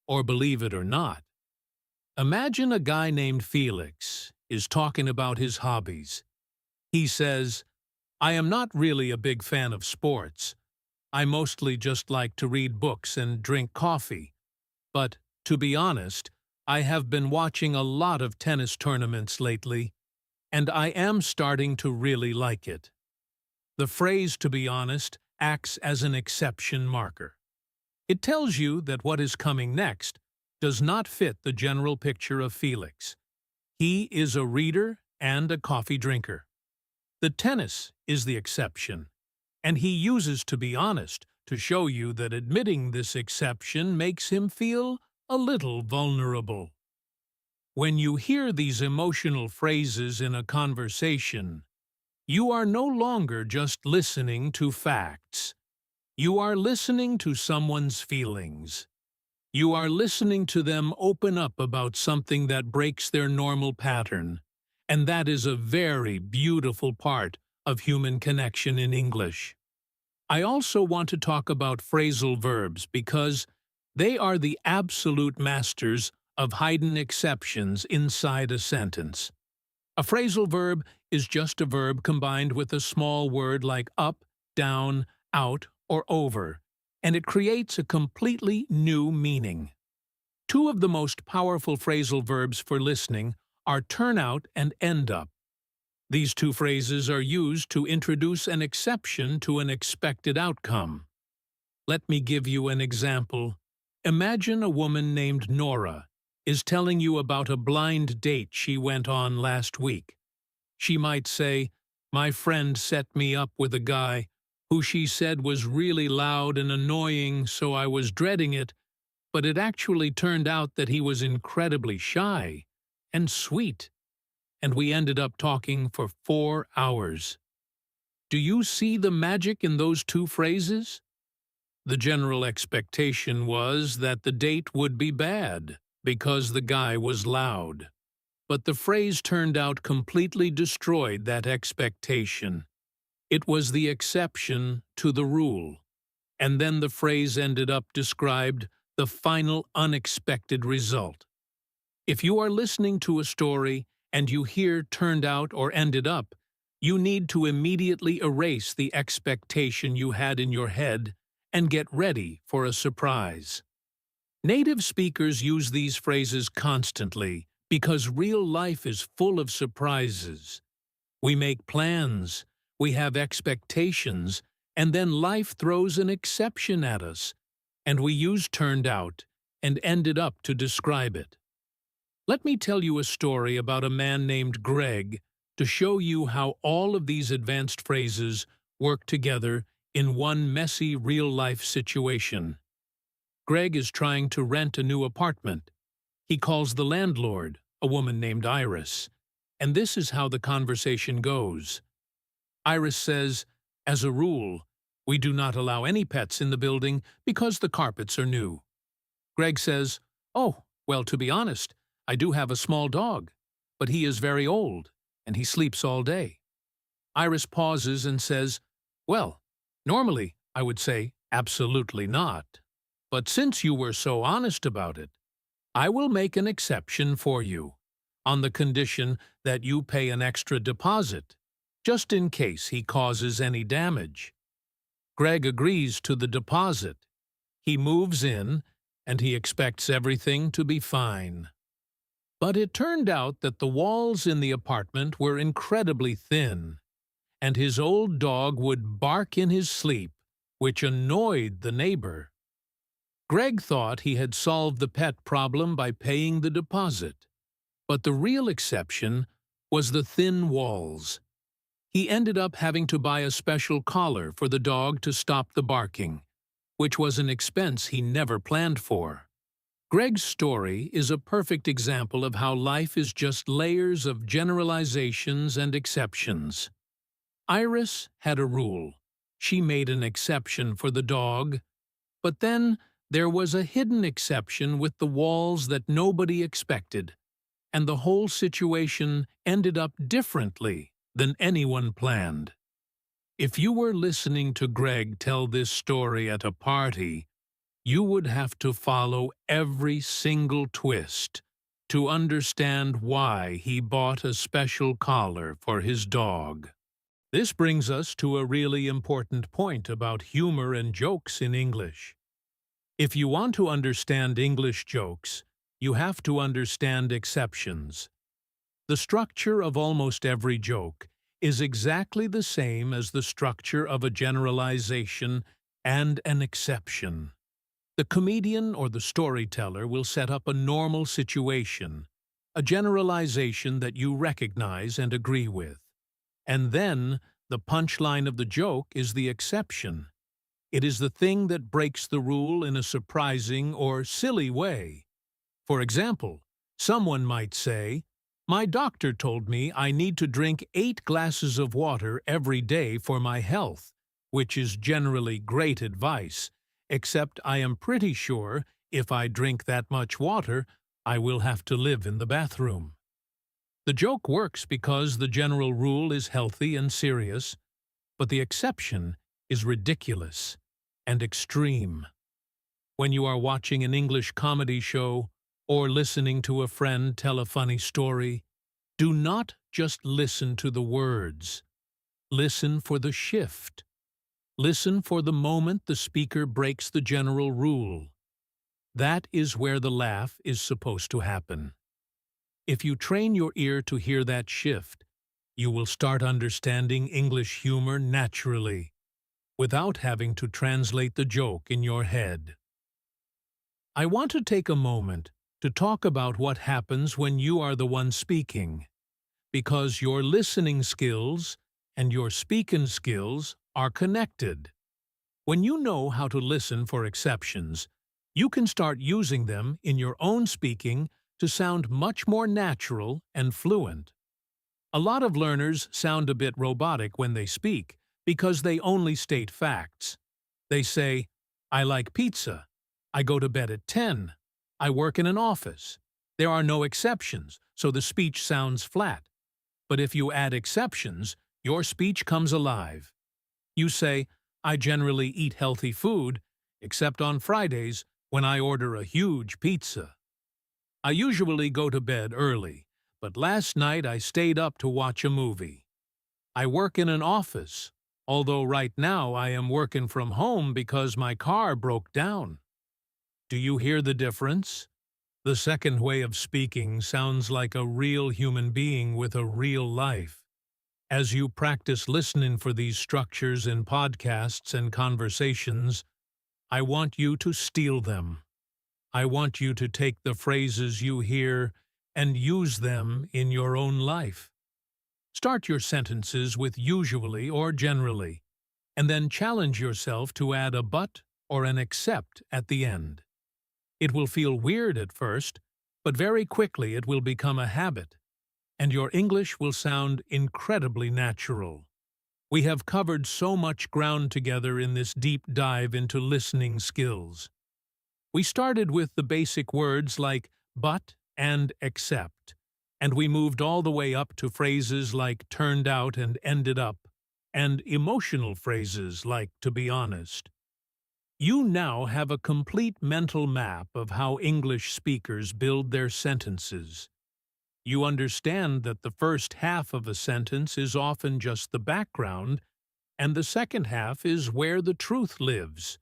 or "believe it or not." Imagine a guy named Felix is talking about his hobbies. He says, "I am not really a big fan of sports. I mostly just like to read books and drink coffee. But, to be honest, I have been watching a lot of tennis tournaments lately, and I am starting to really like it. The phrase, to be honest, acts as an exception marker. It tells you that what is coming next does not fit the general picture of Felix. He is a reader and a coffee drinker. The tennis is the exception, and he uses "to be honest" to show you that admitting this exception makes him feel a little vulnerable. When you hear these emotional phrases in a conversation, you are no longer just listening to facts. You are listening to someone's feelings. You are listening to them open up about something that breaks their normal pattern, and that is a very beautiful part of human connection in English. I also want to talk about phrasal verbs because they are the absolute masters of hidden exceptions inside a sentence. A phrasal verb is just a verb combined with a small word like up, down, out, or over, and it creates a completely new meaning. Two of the most powerful phrasal verbs for listening are turn out and end up. These two phrases are used to introduce an exception to an expected outcome. Let me give you an example. Imagine a woman named Nora is telling you about a blind date she went on last week. She might say, "My friend set me up with a guy who she said was really loud and annoying, so I was dreading it, but it actually turned out that he was incredibly shy and sweet, and we ended up talking for 4 hours." Do you see the magic in those two phrases? The general expectation was that the date would be bad because the guy was loud. But the phrase turned out completely destroyed that expectation. It was the exception to the rule. And then the phrase ended up described the final unexpected result. If you are listening to a story and you hear turned out or ended up, you need to immediately erase the expectation you had in your head and get ready for a surprise. Native speakers use these phrases constantly because real life is full of surprises. We make plans, we have expectations, and then life throws an exception at us, and we use turned out and ended up to describe it. Let me tell you a story about a man named Greg to show you how all of these advanced phrases work together in one messy real-life situation. Greg is trying to rent a new apartment. He calls the landlord, a woman named Iris, and this is how the conversation goes. Iris says, "As a rule, we do not allow any pets in the building because the carpets are new." Greg says, "Oh, well, to be honest, I do have a small dog, but he is very old, and he sleeps all day." Iris pauses and says, "Well, normally I would say absolutely not. But since you were so honest about it, I will make an exception for you, on the condition that you pay an extra deposit, just in case he causes any damage." Greg agrees to the deposit. He moves in, and he expects everything to be fine. But it turned out that the walls in the apartment were incredibly thin, and his old dog would bark in his sleep, which annoyed the neighbor. Greg thought he had solved the pet problem by paying the deposit, but the real exception was the thin walls. He ended up having to buy a special collar for the dog to stop the barking, which was an expense he never planned for. Greg's story is a perfect example of how life is just layers of generalizations and exceptions. Iris had a rule. She made an exception for the dog, but then there was a hidden exception with the walls that nobody expected, and the whole situation ended up differently than anyone planned. If you were listening to Greg tell this story at a party, you would have to follow every single twist to understand why he bought a special collar for his dog. This brings us to a really important point about humor and jokes in English. If you want to understand English jokes, You have to understand exceptions. The structure of almost every joke is exactly the same as the structure of a generalization and an exception. The comedian or the storyteller will set up a normal situation, a generalization that you recognize and agree with. And then, the punchline of the joke is the exception. It is the thing that breaks the rule in a surprising or silly way. For example, someone might say, "My doctor told me I need to drink 8 glasses of water every day for my health," which is generally great advice, except I am pretty sure if I drink that much water, I will have to live in the bathroom. The joke works because the general rule is healthy and serious, but the exception is ridiculous and extreme. When you are watching an English comedy show or listening to a friend tell a funny story, do not just listen to the words. Listen for the shift. Listen for the moment the speaker breaks the general rule. That is where the laugh is supposed to happen. If you train your ear to hear that shift, you will start understanding English humor naturally, without having to translate the joke in your head. I want to take a moment to talk about what happens when you are the one speaking, because your listening skills and your speaking skills are connected. When you know how to listen for exceptions, you can start using them in your own speaking to sound much more natural and fluent. A lot of learners sound a bit robotic when they speak because they only state facts. They say, "I like pizza. I go to bed at 10. I work in an office." There are no exceptions, so the speech sounds flat. But if you add exceptions, your speech comes alive. You say, "I generally eat healthy food, except on Fridays when I order a huge pizza. I usually go to bed early, but last night I stayed up to watch a movie. I work in an office, although right now I am working from home because my car broke down." Do you hear the difference? The second way of speaking sounds like a real human being with a real life. As you practice listening for these structures in podcasts and conversations, I want you to steal them. I want you to take the phrases you hear and use them in your own life. Start your sentences with usually or generally, and then challenge yourself to add a but or an except at the end. It will feel weird at first, but very quickly it will become a habit, and your English will sound incredibly natural. We have covered so much ground together in this deep dive into listening skills. We started with the basic words like but and except, and we moved all the way up to phrases like turned out and ended up, and emotional phrases like to be honest. You now have a complete mental map of how English speakers build their sentences. You understand that the first half of a sentence is often just the background, and the second half is where the truth lives.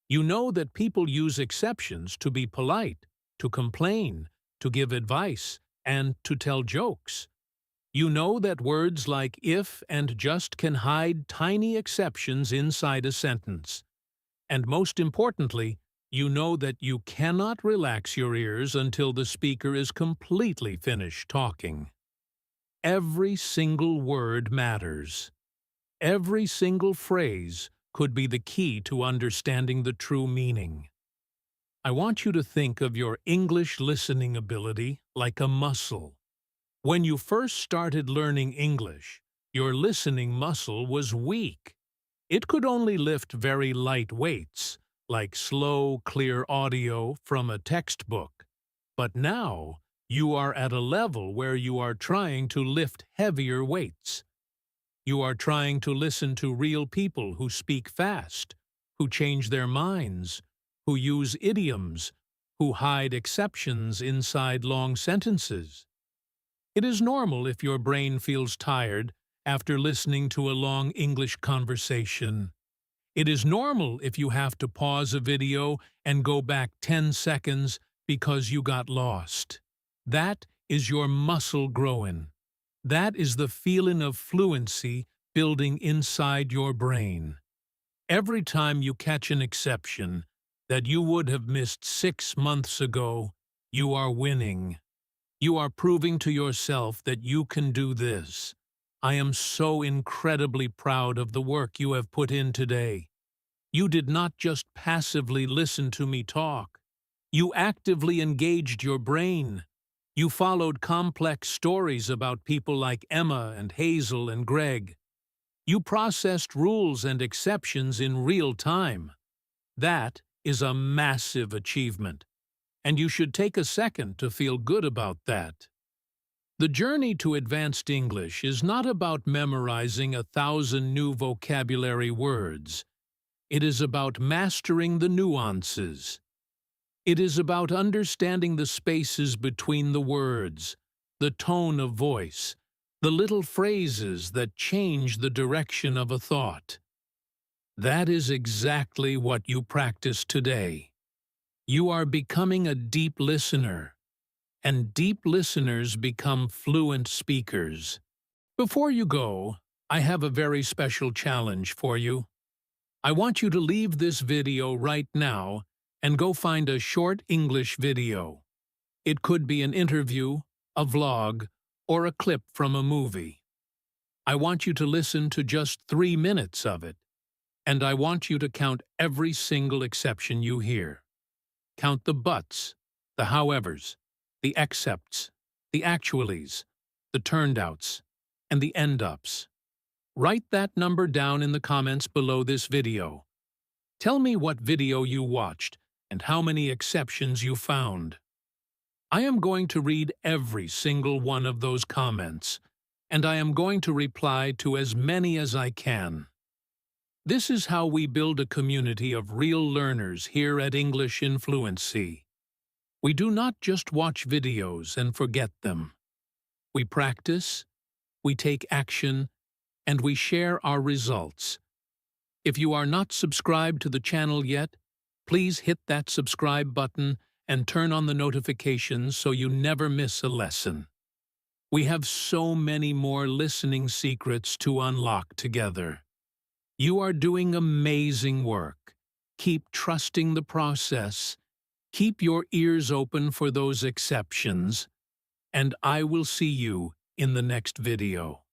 You know that people use exceptions to be polite, to complain, to give advice, and to tell jokes. You know that words like if and just can hide tiny exceptions inside a sentence. And most importantly, you know that you cannot relax your ears until the speaker is completely finished talking. Every single word matters. Every single phrase could be the key to understanding the true meaning. I want you to think of your English listening ability like a muscle. When you first started learning English, your listening muscle was weak. It could only lift very light weights, like slow, clear audio from a textbook. But now, you are at a level where you are trying to lift heavier weights. You are trying to listen to real people who speak fast, who change their minds, who use idioms, who hide exceptions inside long sentences. It is normal if your brain feels tired after listening to a long English conversation. It is normal if you have to pause a video and go back 10 seconds because you got lost. That is your muscle growing. That is the feeling of fluency building inside your brain. Every time you catch an exception that you would have missed 6 months ago, you are winning. You are proving to yourself that you can do this. I am so incredibly proud of the work you have put in today. You did not just passively listen to me talk. You actively engaged your brain. You followed complex stories about people like Emma and Hazel and Greg. You processed rules and exceptions in real time. That is a massive achievement, and you should take a second to feel good about that. The journey to advanced English is not about memorizing 1,000 new vocabulary words. It is about mastering the nuances. It is about understanding the spaces between the words, the tone of voice, the little phrases that change the direction of a thought. That is exactly what you practice today. You are becoming a deep listener, and deep listeners become fluent speakers. Before you go, I have a very special challenge for you. I want you to leave this video right now and go find a short English video. It could be an interview, a vlog, or a clip from a movie. I want you to listen to just 3 minutes of it, and I want you to count every single exception you hear. Count the buts, the howevers, the excepts, the actuallys, the turnedouts, and the end-ups. Write that number down in the comments below this video. Tell me what video you watched and how many exceptions you found. I am going to read every single one of those comments, and I am going to reply to as many as I can. This is how we build a community of real learners here at English in Fluency. We do not just watch videos and forget them. We practice, we take action, and we share our results. If you are not subscribed to the channel yet, please hit that subscribe button and turn on the notifications so you never miss a lesson. We have so many more listening secrets to unlock together. You are doing amazing work. Keep trusting the process. Keep your ears open for those exceptions, and I will see you in the next video.